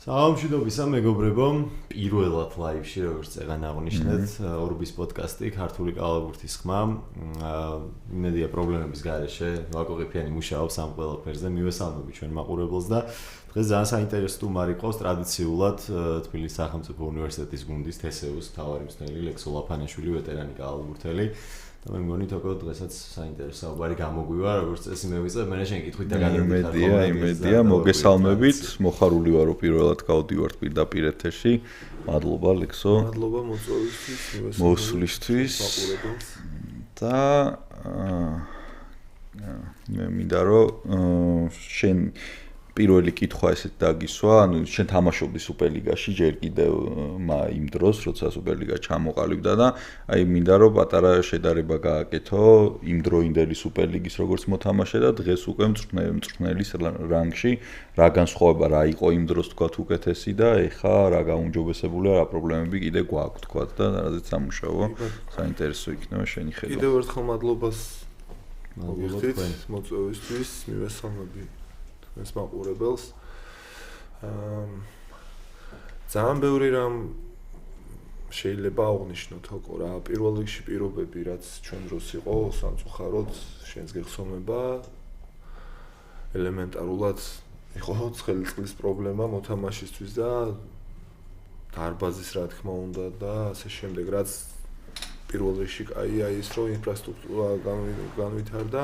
საამშვიდობისა მეგობრებო, პირველად ლაივში როგორც წეგან აღნიშნეთ, ორბის პოდკასტი ქართული კალათბურთის ხმა. იმედია პრობლემების გარეშე ვაკო ყიფიანი მუშაობს ამ ყველაფერზე, მივესალმები ჩვენ მაყურებელს და დღეს ძალიან საინტერესო სტუმარი ყავს ტრადიციულად თბილისის სახელმწიფო უნივერსიტეტის გუნდის თესეუს მთავარი მწვრთნელი ლექსო ლაფანაშვილი, ვეტერანი კალათბურთელი. და მე მგონი თქო დღესაც საინტერესო საუბარი გამოგვივა, როგორც წესი მე ვიწევ, მე შენ კითხვით და გადავიდეთ. იმედია, მოგესალმებით, მოხარული ვარო პირველად გავდივართ პირდაპირ ეთერში. მადლობა ლექსო. მადლობა მოწვევისთვის, მოსვლისთვის. და მე მინდა რომ შენ პირველი კითხვა ესეთ დაგისვა, ანუ შენ თამაშობდი სუპერლიგაში ჯერ კიდევ იმ დროს, როცა სუპერლიგა ჩამოყალიბდა და აი მინდა რომ პატარა შედარება გააკეთო იმ დროინდელი სუპერლიგის როგორც მოთამაშე და დღეს უკვე მწვრთნელის რანგში რა განსხვავება რა იყო იმ დროს თქვათ უკეთესი და ეხა რა გაუმჯობესებულია, რა პრობლემები კიდე გვაქვს თქვათ და რაზეც სამუშაო საინტერესო იქნება შენი ხედვა. კიდევ ერთხელ მადლობას მოგიხდით მოწვევისთვის, მივესალმები ეს მაყურებელს. ძალიან ბევრი რამ შეიძლება აღვნიშნოთ თქო რა, პირველ რიგში პირობები რაც ჩვენ დროს იყო სამწუხაროდ შენს გეხსოვნება ელემენტარულად იყო ცხელი წყლის პრობლემა მოთამაშისთვის და დარბაზის რა თქმა უნდა და ასე შემდეგ რაც პირველ რიგში აი ის რო ინფრასტრუქტურა განვითარდა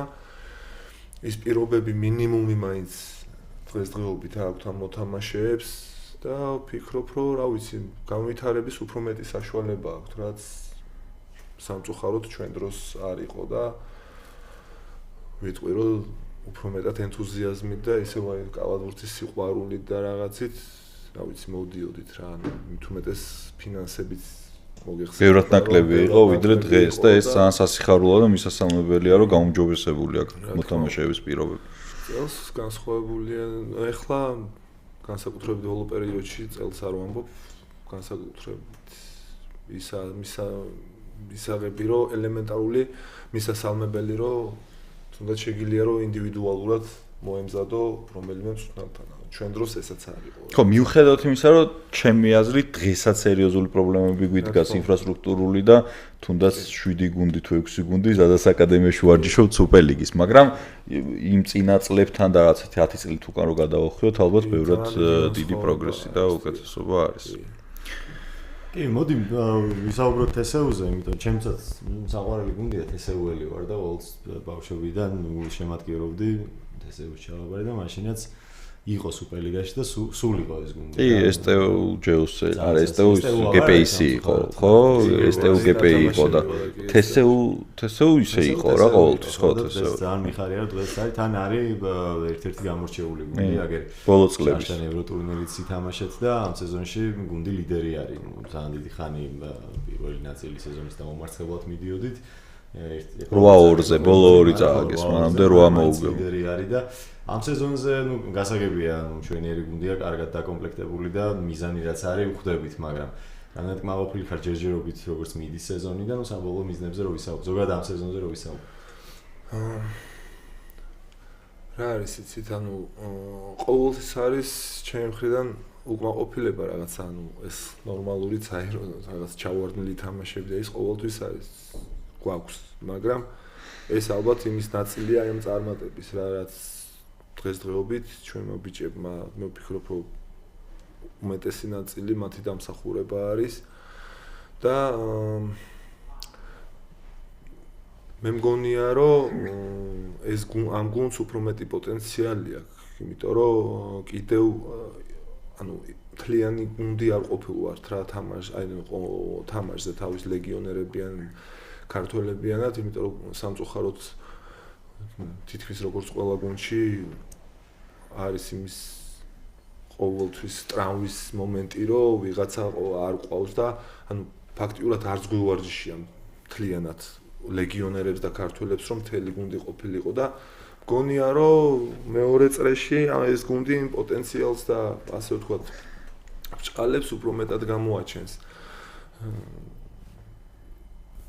ის პირობები მინიმუმი მაინც დღესდღეობით აქვთ ამ მოთამაშეებს და ვფიქრობ, რომ რა ვიცი, განვითარების უფრო მეტი საშუალება აქვთ, რაც სამწუხაროდ ჩვენ დროს არ იყო და ვიტყვი, რომ უფრო მეტად ენთუზიაზმით და ისევ აი კალათბურთის სიყვარულით და რაღაცით, რა ვიცი, მოვდიოდით რა, მით უმეტეს ფინანსებით მოგეხსენებათ. ბევრად ნაკლები იყო ვიდრე დღეს და ეს ძალიან სასიხარულოა და მისასალმებელია, რომ გაუმჯობესებული აქვს მოთამაშეების პირობები. წელს განსხვავებულია, ეხლა განსაკუთრებით ბოლო პერიოდში წელს არ ვამბობ, განსაკუთრებით ისაღები, რომ ელემენტარული მისასალმებელი, რომ თუნდაც შეგიძლია რომ ინდივიდუალურად მოემზადო რომელიმე მწვრთნელთან. ჩვენ დროს ესაც არ იყო. ხო, მიუხედავად იმისა, რომ ჩემი აზრით დღესაც სერიოზული პრობლემები გვიდგას ინფრასტრუქტურული და თუნდაც 7 გუნდი თუ 6 გუნდი ზადას აკადემიაში ვარჯიშობთ სუპერლიგის, მაგრამ იმ წინა წლებთან და რაღაც 10 წლით უკან რო გადავახვიოთ, ალბათ ბევრად დიდი პროგრესი და უკეთესობა არის. კი, მოდი ვისაუბროთ თესეუზე, იმიტომ რომ ჩემსაც საყვარელი გუნდია თესეუელი ვარ და ყოველთვის ბავშვობიდან შემატკივრობდი თესეუს ჩავაბარე და მაშინაც იყო სუპერლიგაში და სულ იყო ეს გუნდი. კი, STU ჯეუსი, არა STU GPI-ი იყო, ხო? STU GPI იყო და TSU ისე იყო რა ყოველთვის, ხო, TSU. ძალიან მიხარია რომ დღეს არის თან არის ერთ-ერთი გამორჩეული გუნდი, აგერ ბოლო წლების. შენ ევროტურნირიც ითამაშეთ და ამ სეზონში გუნდი ლიდერი არის. ძალიან დიდი ხანი პირველი ნაწილი სეზონის დამომარცხებლად მიდიოდით. 8-2-ზე ბოლო 2 წააგეს, მანამდე 8 მოუგებო. ლიდერი არის და ამ სეზონზე გასაგებია, ჩვენიერი გუნდია კარგად დაკომპლექტებული და მიზანი რაც არის ვხვდებით, მაგრამ რამდენად კმაყოფილი ხარ ჯერჯერობით როგორც მიდის სეზონი და საბოლოო მიზნებზე რო ვისაუბრ, ზოგადად ამ სეზონზე რო ვისაუბრ. რა არის იცით, ანუ ყოველთვის არის ჩემი მხრიდან უკმაყოფილება რაღაც, ანუ ეს ნორმალურიც არის რომ რაღაც ჩავარდნილი თამაშები და ის ყოველთვის არის გვაქვს, მაგრამ ეს ალბათ იმის ნაწილია ამ წარმატების რა, რაც დღესდღეობით ჩვენმა ბიჭებმა მე ვფიქრობ, რომ უმეტესი ნაწილი მათი დამსახურება არის და მე მგონია, რომ ეს ამ გუნდს უფრო მეტი პოტენციალი აქვს, იმიტომ რომ კიდევ ანუ მთლიანი გუნდი არ ყოფილვართ რა თამაშზე თავის ლეგიონერებიან ქართველებიანად, იმიტომ რომ სამწუხაროდ თითქმის როგორც ყველა გუნდში არის იმის ყოველთვის ტრავმის მომენტი, რომ ვიღაცა არ ყავს და ანუ ფაქტიურად არც გვივარჯიშია მთლიანად ლეგიონერებს და ქართველებს, რომ მთელი გუნდი ყოფილიყო და მგონია, რომ მეორე წრეში ეს გუნდი პოტენციალს და ასე ვთქვათ ბრჭყალებს უფრო მეტად გამოაჩენს.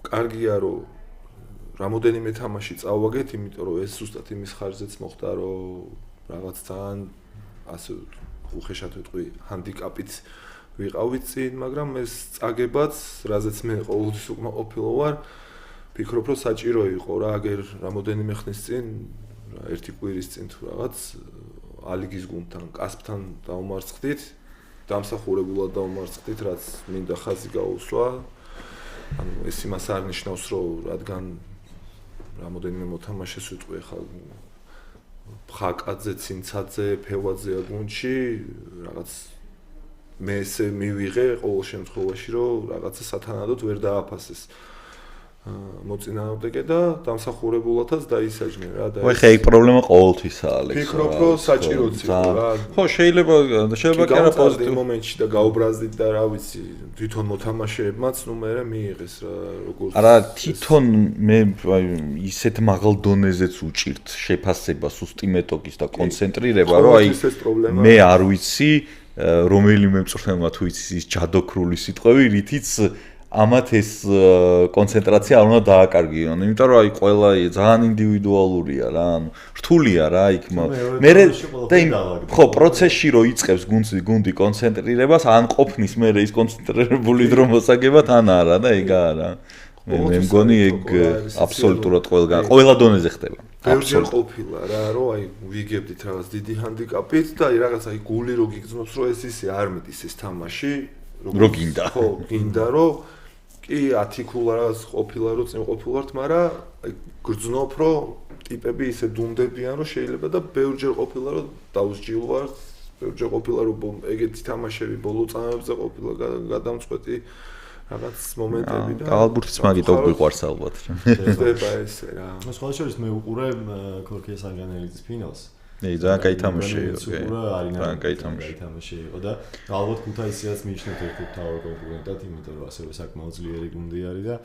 კარგია რომ რამოდენიმე თამაში წავაგეთ, იმიტომ რომ ეს ზუსტად იმის ხარჯზეც მოხდა, რომ რაღაც ძალიან ასე უხეშად ვიტყვი ჰანდიკაპით ვიყავით წინ, მაგრამ ეს წაგებაც, რაზეც მე ყოველთვის უკმაყოფილო ვარ, ფიქრობ, რომ საჭირო იყო რა, აგერ რამოდენიმე ხნის წინ, ერთი კვირის წინ თუ რაღაც ალიგის გუნდთან, კასპთან დაუმარცხდით, დამსახურებულად დაუმარცხდით, რაც მინდა ხაზი გაუსვა. ანუ ეს იმას არ ნიშნავს, რომ რადგან რამოდენიმე მოთამაშეს ვიტყვი ახლა ხაკაძე, ცინცაძე, ფევაძე გუნდში რაღაც მე ესე მივიღე ყოველ შემთხვევაში, რომ რაღაცა სათანადოდ ვერ დააფასეს. მოწინააღმდეგე და დამსახურებულათაც დაისაჯნენ რა და ხე ეგ პრობლემა ყოველთვისაა ალექს. ფიქრობ, რომ საჭიროც იყო რა. ხო, შეიძლება კი არა პოზიტივ მომენტში და გაუბრაზდით და რა ვიცი, თვითონ მოთამაშეებმაც ნუ მე მიიღეს რა როგორც არა, თვითონ მე ისეთ მაღალ დონეზეც უჭირთ შეფასება სუსტი მეტოქის და კონცენტრირება, რომ აი მე არ ვიცი რომელიმე მწვრთნელმა თუ იცის ის ჯადოქრული სიტყვები, რითიც ამათ ეს კონცენტრაცია არ უნდა დააკარგიონ, იმიტომ რომ აი ყველა ძალიან ინდივიდუალურია რა, ანუ რთულია რა იქ მე და ხო პროცესში რო იწყებს გუნდი კონცენტრირებას, ან ყოფნის მე ის კონცენტრირებული დრო მოსაგებად ან არა და ეგ არა. მე მგონი ეგ აბსოლუტურად ყველა დონეზე ხდება. ბევრჯერ ყოფილა რა, რომ აი ვიგებდით რაღაც დიდი ჰანდიკაპით და აი რაღაც აი გული რო გიგრძნობს, რომ ეს ისე არ მიდის ეს თამაში, რო გინდა. ხო, გინდა რომ კი 10 ქულა რაღაც ყოფილა რომ წინ ყოფილვართ, მაგრამ აი გრძნობ რომ ტიპები ისე დუმდებიან რომ შეიძლება და ბევრჯერ ყოფილა რომ დაუსჯილვართ, ბევრჯერ ყოფილა რომ ეგეთი თამაშები ბოლო წამებზე ყოფილა გადამწყვეტი რაღაც მომენტები და ალბურთიც მაგით გვიყვარს ალბათ. ხდება ესე რა. სხვა შორის მე უყურე ქორქია სანჯანელიძის ფინალს. ძალიან კაი თამაში იყო. ძალიან კაი თამაში იყო და ალბათ ქუთაისიაც მიიჩნევთ ერთ-ერთ თავარ კონკურენტად, იმიტომ რომ ასევე საკმაოდ ძლიერი გუნდი არის და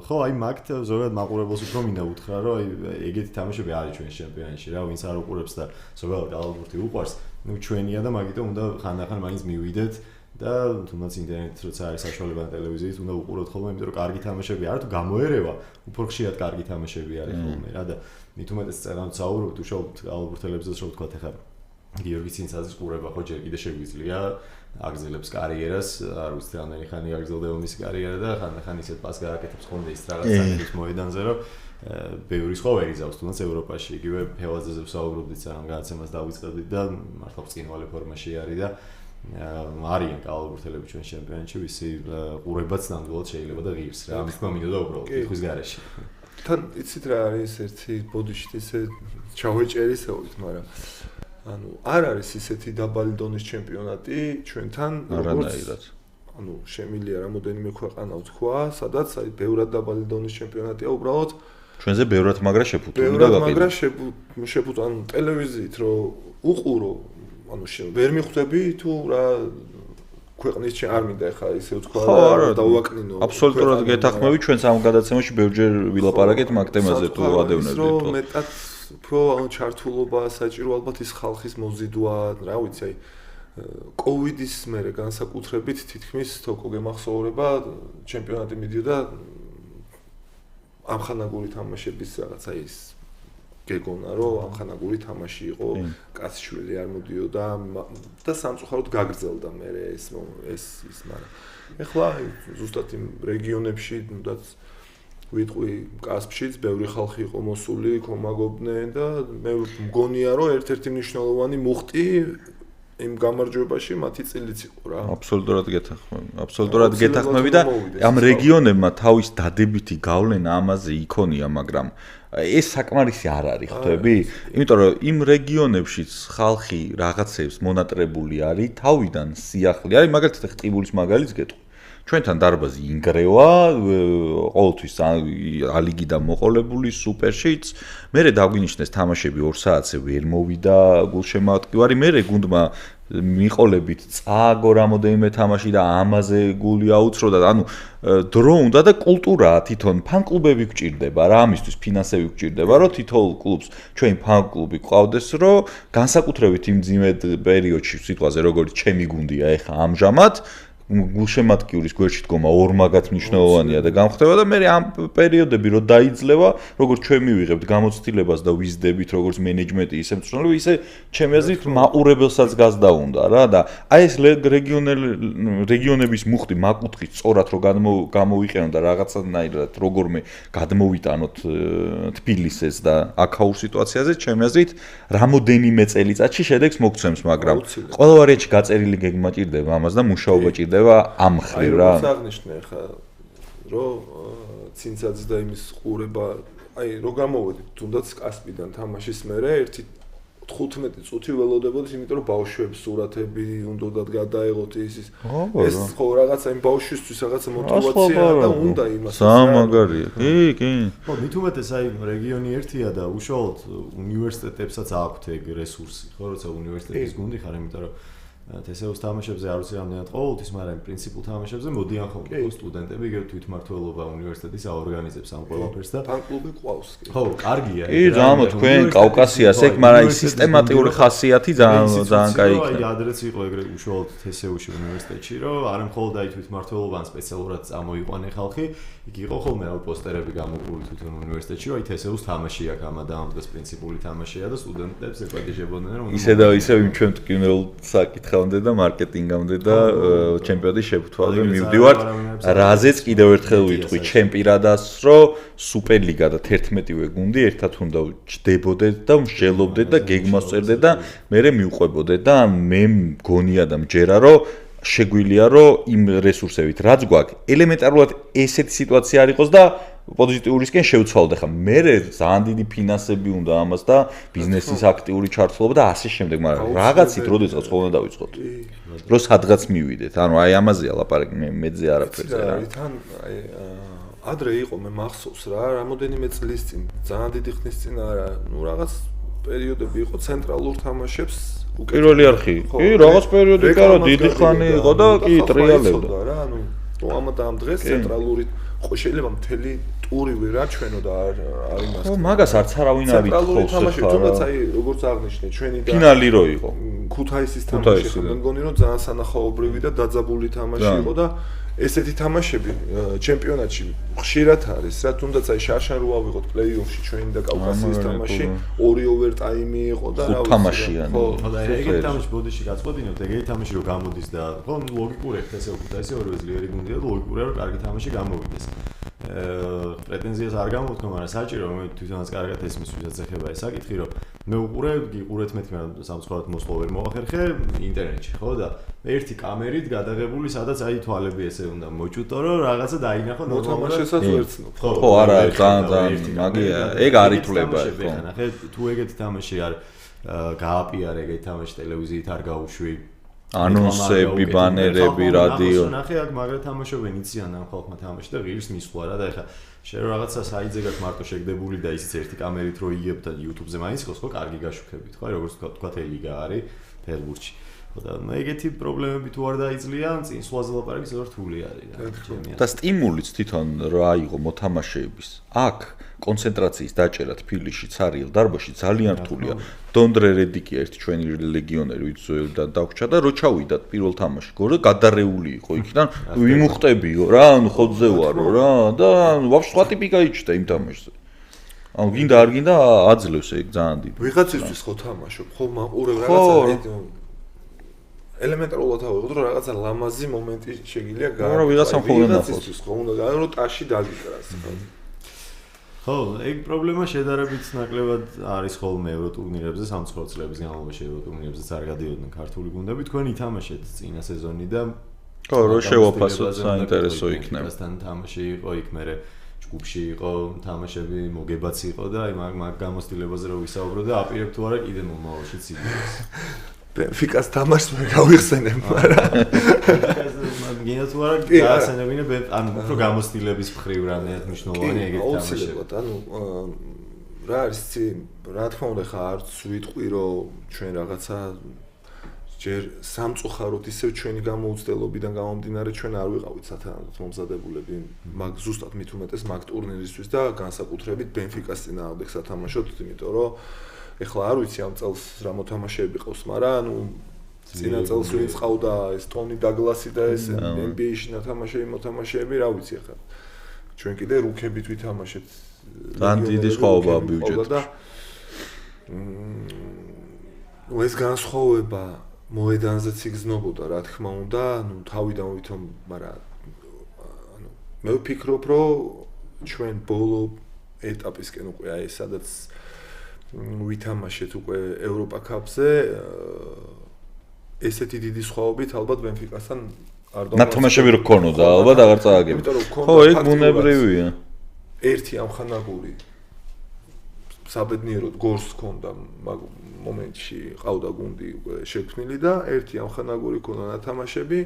ხო, აი მაგთ ზოგადად მაყურებელს უფრო მინდა უთხრა, რომ აი ეგეთი თამაშები არის ჩვენს ჩემპიონატში რა, ვინც არ უყურებს და ზოგადად ალბურთი უყვარს, ნუ ჩვენია და მაგიტომ უნდა ხანდახან მაინც მივიდეთ და თუნდაც ინტერნეტით როცა არის საშუალება ტელევიზიით უნდა უყუროთ ხოლმე, იმიტომ რომ კარგი თამაშები არის, თუ გამოერევა, უფრო ხშირად კარგი თამაშები არის ხოლმე რა და მით უმეტეს წერან საუბრობთ უშუალოდ ალბურთელებზე, რომ თქვა ახლა გიორგი ცინცაძის ყურება ხო ჯერ კიდე შეგვიძლია აგრძელებს კარიერას, არ ვიცი რამდენი ხანი აგრძელდება მისი კარიერა და ხანდახან ისეთ პას გააკეთებს ხოლმე ის რაღაც საკითხის მოედანზე, რომ ბევრი სხვა ვერ იზავს, თუნდაც ევროპაში იგივე ფევაძეზე ვსაუბრობდით, სანამ განაცემას დავიწყებდით და მართლა ბრწყინვალე ფორმაში არის და არიან კალაბურთელები ჩვენ ჩემპიონატში, ვისი ყურებაც ნამდვილად შეიძლება და ღირს რა, ამის თქმა მინდოდა უბრალოდ კითხვის გარეშე. თან იცით რა არის ერთი ბოდიშით ისე ჩავეჭერისეულით, მაგრამ ანუ არ არის ისეთი დაბალი დონის ჩემპიონატი ჩვენთან, არანაირად. ანუ შემილია რამოდენიმე ქვეყანა ვთქვა, სადაც აი ბევრად დაბალი დონის ჩემპიონატია უბრალოდ ჩვენზე ბევრად მაგრა შეფუთული და გაყიდული. მაგრა შეფუთული, ანუ ტელევიზიით რო უყურო, ანუ ვერ მიხვდები თუ რა ქვეყნის არ მინდა ხა ისე ვთქვა და დავაკნინო. აბსოლუტურად გეთანხმები, ჩვენს ამ გადაცემაში ბევრჯერ ვილაპარაკეთ მაგ თემაზე თუ ადევნებდით. მეტად უფრო ჩართულობა საჭირო ალბათ ის ხალხის მოზიდვა, რა ვიცი, აი კოვიდის მერე განსაკუთრებით თითქმის თოკო გემახსოვრება ჩემპიონატი მიდიოდა ამხანაგური თამაშების რაღაცა ის გეგონა რომ ამხანაგური თამაში იყო, კაცშვილი არ მოდიოდა და სამწუხაროდ გაგრძელდა მერე ეს მაგრამ ეხლა ზუსტად იმ რეგიონებში თუნდაც ვიტყვი კასპშიც ბევრი ხალხი იყო მოსული, კომაგობდნენ და მე მგონია რომ ერთ-ერთი მნიშვნელოვანი მუხტი იმ გამარჯვებაში მათი წილიც იყო რა. აბსოლუტურად გეთანხმები და ამ რეგიონებმა თავის დადებითი გავლენა ამაზე იქონია, მაგრამ ეს საკმარისი არ არის, ხვდები? იმიტომ რომ იმ რეგიონებშიც ხალხი რაღაცებს მონატრებული არის, თავიდან სიახლე არის, მაგალითად ტყიბულის მაგალითს გეტყვი. ჩვენთან დარბაზი ინგრევა, ყოველთვის ალიგიდან მოყოლებული სუპერშიც. მერე დაგვინიშნეს თამაშები 2 საათზე ვერ მოვიდა გულშემატკივარი, მერე გუნდმა მიყოლებით წააგო რამოდენიმე თამაში და ამაზე გული აუცრო და ანუ დრო უნდა და კულტურაა თვითონ ფან-კლუბები გვჭირდება რა, ამისთვის ფინანსები გვჭირდება, რომ თითოეულ კლუბს ჩვენი ფან-კლუბი ყავდეს, რომ განსაკუთრებით იმ ძიმედ პერიოდში სიტყვაზე როგორც ჩემი გუნდია ეხა ამჟამად გულშემატკივრის გვერდში დგომა ორმაგად მნიშვნელოვანია და გამხდება და მე ამ პერიოდები რო დაიძლევა, როგორც ჩვენ მივიღებთ გამოცდილებას და ვიზდებით, როგორც მენეჯმენტი, ისე მწვრთნელი, ისე ჩემი აზრით მაყურებელსაც გაზდა უნდა რა და აი ეს რეგიონების მუხტი მაკუთხით სწორად რო გამოვიყენოთ და რაღაცნაირად როგორმე გადმოვიტანოთ თბილისს და აქაურ სიტუაციაზე, ჩემი აზრით რამოდენიმე წელიწადში შედეგს მოგცემს, მაგრამ ყველა ვარიანტში გაწერილი გეგმა ჭირდება ამას და მუშაობა ჭირდება ამ ხრივ რა. აი, აღნიშნე ხა, რომ ცინცაძე და იმის ყურება, აი, რო გამოვედით თუნდაც კასპიდან თამაშის მერე 15 წუთი ველოდებოდით, იმიტომ რომ ბავშვებს სურათები უნდათ გადაეღოთ ის ხო რაღაცა იმ ბავშვისთვის რაღაცა мотиваცია და უნდა იმას. სამაგარია. კი. ხო, მით უმეტეს აი რეგიონი ერთია და უშუალოდ უნივერსიტეტებსაც აქვთ ეგ რესურსი, ხო, როცა უნივერსიტეტის გუნდი ხარ, იმიტომ რომ თესეუს თამაშებზე არ ვიცი რამდენად ყოველთვის, მაგრამ პრინციპულ თამაშებზე მოდიან ხოლმე სტუდენტები, იგივე თვითმმართველობა უნივერსიტეტის აორგანიზებს ამ ყველაფერს და ფან-კლუბი ყავს კი. ხო, კარგია. კი, ზამო თქვენ კავკასიას ეგ, მაგრამ ის სისტემატიური ხასიათი ძალიან კაი იქნება. აი, ადრეც იყო ეგრე უშუალოდ თესეუსში უნივერსიტეტში, რომ არა მხოლოდ აი თვითმმართველობან სპეციალურად წამოიყვანე ხალხი, იქ იყო ხოლმე რა პოსტერები გამოგული თვითონ უნივერსიტეტში, აი თესეუს თამაში აქვს ამა და ამ დღეს პრინციპული თამაშია და სტუდენტებს ეპატიჟებოდნენ, რომ ისე და ისე იმ ჩვენ ტკივნეულ საკითხამდე და მარკეტინგამდე და ჩემპიონატის შეფუთვაზე მივდივართ. რაზეც კიდევ ერთხელ ვიტყვი, ჩემ პირადას, რომ სუპერლიგა და 11-ვე გუნდი ერთად უნდა ჯდებოდეთ და მსჯელობდეთ და გეგმას წერდეთ და მერე მივყვებოდეთ და მე მგონია და მჯერა, რომ შეგვიძლია რომ იმ რესურსებით რაც გვაქვს ელემენტარულად ესეთი სიტუაცია არ იყოს და პოზიტიურისკენ შევცვალოთ. ახლა მე ძალიან დიდი ფინანსები უნდა ამას და ბიზნესის აქტიური ჩართულობა და ასე შემდეგ, მაგრამ რაღაცით როდესაც ხოლმე დავიწყოთ. რომ სადღაც მივიდეთ. ანუ აი ამაზეა ლაპარაკი, მეძე არაფერზე რა. თან აი ადრე იყო მე მახსოვს რა, რამოდენიმე წლის წინ, ძალიან დიდი ხნის წინ არა, ნუ რაღაც პერიოდები იყო ცენტრალურ თამაშებს პირველი არხი. კი, რაღაც პერიოდი კარა დიდი ხანი იყო და კი ტრიალებდა რა, ანუ ამათ ამ დღეს ცენტრალური ხო შეიძლება მთელი ტურივი რა ჩვენო და არ იმას. ხო, მაგას არც არავინ არ ითხოვს ახლა. თუნდაც აი როგორც აღნიშნე, ჩვენი და ფინალი რო იყო. ქუთაისის თამაში ხო, მე მგონი რომ ძალიან სანახაობრივი და დაძაბული თამაში იყო და ესეთი თამაშები ჩემპიონატში ხშირად არის, რა თუნდაც აი შარშან რო ავიღოთ პლეიოფში ჩვენი და კავკასიის თამაში, ორი ოვერტაიმი იყო და რა ვიცი. თამაშიანი. ხო, და ეგეთი თამაში ბოდიში გაწყვეტინოთ, ეგეთი თამაში რო გამოდის და ხო, ლოგიკურია ეს ქუთაისი ორივე ძლიერი გუნდია და ლოგიკურია რომ კარგი თამაში გამოვიდეს. პრეტენზიას არ გამოვთქვა, მაგრამ საჭირო მე თვითონაც კარგად ესმის ვისაც ეხება ეს საკითხი, რომ მე უყურე, გიყურეთ მეთქი, მაგრამ სამწუხაროდ მოსვლა ვერ მოახერხე ინტერნეტში, ხო და ერთი კამერით გადაღებული, სადაც აი თვალები ესე უნდა მოჭუტო, რომ რაღაცა დაინახო მოთამაშესაც ვერცნობ. ხო, არა, ძალიან მაგია, ეგ არ ითვლება, ხო. ნახე, თუ ეგეთი თამაში არ გააპიარე, ეგეთი თამაში ტელევიზიით არ გაუშვი. ანონსები, ბანერები, რადიო. ნახე, აქ მაგრა თამაშობენ იციან ამ ხალხმა თამაში და ღირს მისვლა რა და ეხლა შენ რაღაცა საიტზე გაქვს მარტო შეგდებული და ისიც ერთი კამერით რო იგებ და YouTube-ზე მაინც ხოს ხო კარგი გაშუქებით, ხო, როგორც თქვა ლიგა არის ფეხბურთში. და ეგეთი პრობლემები თუ არ დაიძლიან, წინსვლაზე ლაპარაკი ზოგადად რთული არის რა. და სტიმულიც თვითონ რა აიღო მოთამაშეების. აქ კონცენტრაციის დაჭერა თბილისში, ცარიელ დარბაზში ძალიან რთულია. დონდრე რედიკი ერთი ჩვენი ლეგიონერი ვიწვევდა დაგვჭა და რო ჩავიდათ პირველ თამაში, გორე გადარეული იყო იქიდან, ვიმუხტებიო რა, ანუ ხოძზე ვარო რა და ვაფშე სხვა ტიპი გაიჩნდა იმ თამაშზე. ანუ გინდა არ გინდა აძლევს ეგ ძალიან დიდი. ვიღაცისთვის ხო თამაშობ, ხო მაყურებ რაღაცა ელემენტარულად ავიღოთ რომ რაღაცა ლამაზი მომენტი შეგიძლია გააკეთო. რა ვიღაცამ ხოლმე ნახოს. ხო უნდა რომ ტაში დაგიკრას ხო. ხო, ეგ პრობლემა შედარებით ნაკლებად არის ხოლმე ევროტურნირებზე, სამწუხაროდ წლების განმავლობაში ევროტურნირებზეც არ გადიოდნენ ქართული გუნდები. თქვენ ითამაშეთ წინა სეზონი და ხო, რო შევაფასოთ საინტერესო იქნება. ასთან თამაში იყო იქ მერე ჯგუფში იყო თამაშები, მოგებაც იყო და აი მაგ გამოცდილებაზე რო ვისაუბრო და აპირებ თუ არა კიდე მომავალში ციგნებს. ბენფიკას თამაშს მე გავიხსენებ, მაგრამ გინდა თუ არა გაასენებინე, ანუ უფრო გამოცდილების მხრივ რამეად მნიშვნელოვანი ეგეთი თამაშები. ანუ რა არის ცი, რა თქმა უნდა ხა არც ვიტყვი რომ ჩვენ რაღაცა ჯერ სამწუხაროდ ისევ ჩვენი გამოუცდელობიდან გამომდინარე ჩვენ არ ვიყავით სათანადოდ მომზადებულები მაგ ზუსტად მით უმეტეს მაგ ტურნირისთვის და განსაკუთრებით ბენფიკას წინააღმდეგ სათამაშოდ, იმიტომ რომ ეხლა არ ვიცი ამ წელს რა მოთამაშეები ყავს, მაგრამ ანუ წინა წელს ვინც ყავდა ეს ტონი დაგლასი და ეს NBA-ში ნათამაშეები მოთამაშეები, რა ვიცი ახლა. ჩვენ კიდე რუქებით ვითამაშეთ. ძალიან დიდი სხვაობაა ბიუჯეტში. ეს განსხვავება მოედანზეც იგრძნობოდა, რა თქმა უნდა, თავიდან ვითომ, მაგრამ მე ვფიქრობ, რომ ჩვენ ბოლო ეტაპისკენ უკვე აი სადაც ვითამაშეთ უკვე ევროპა კაპზე, ესეთი დიდი სხვაობით ალბათ ბენფიკასთან არ დავამარცხებთ. ნათამაშები რო ქონოდა, ალბათ აღარ წააგებთ. ხო, ეგ ბუნებრივია. ერთი ამხანაგური საბედნიეროდ გორს ქონდა მაგ მომენტში ყავდა გუნდი უკვე შექმნილი და ერთი ამხანაგური ქონდა ნათამაშები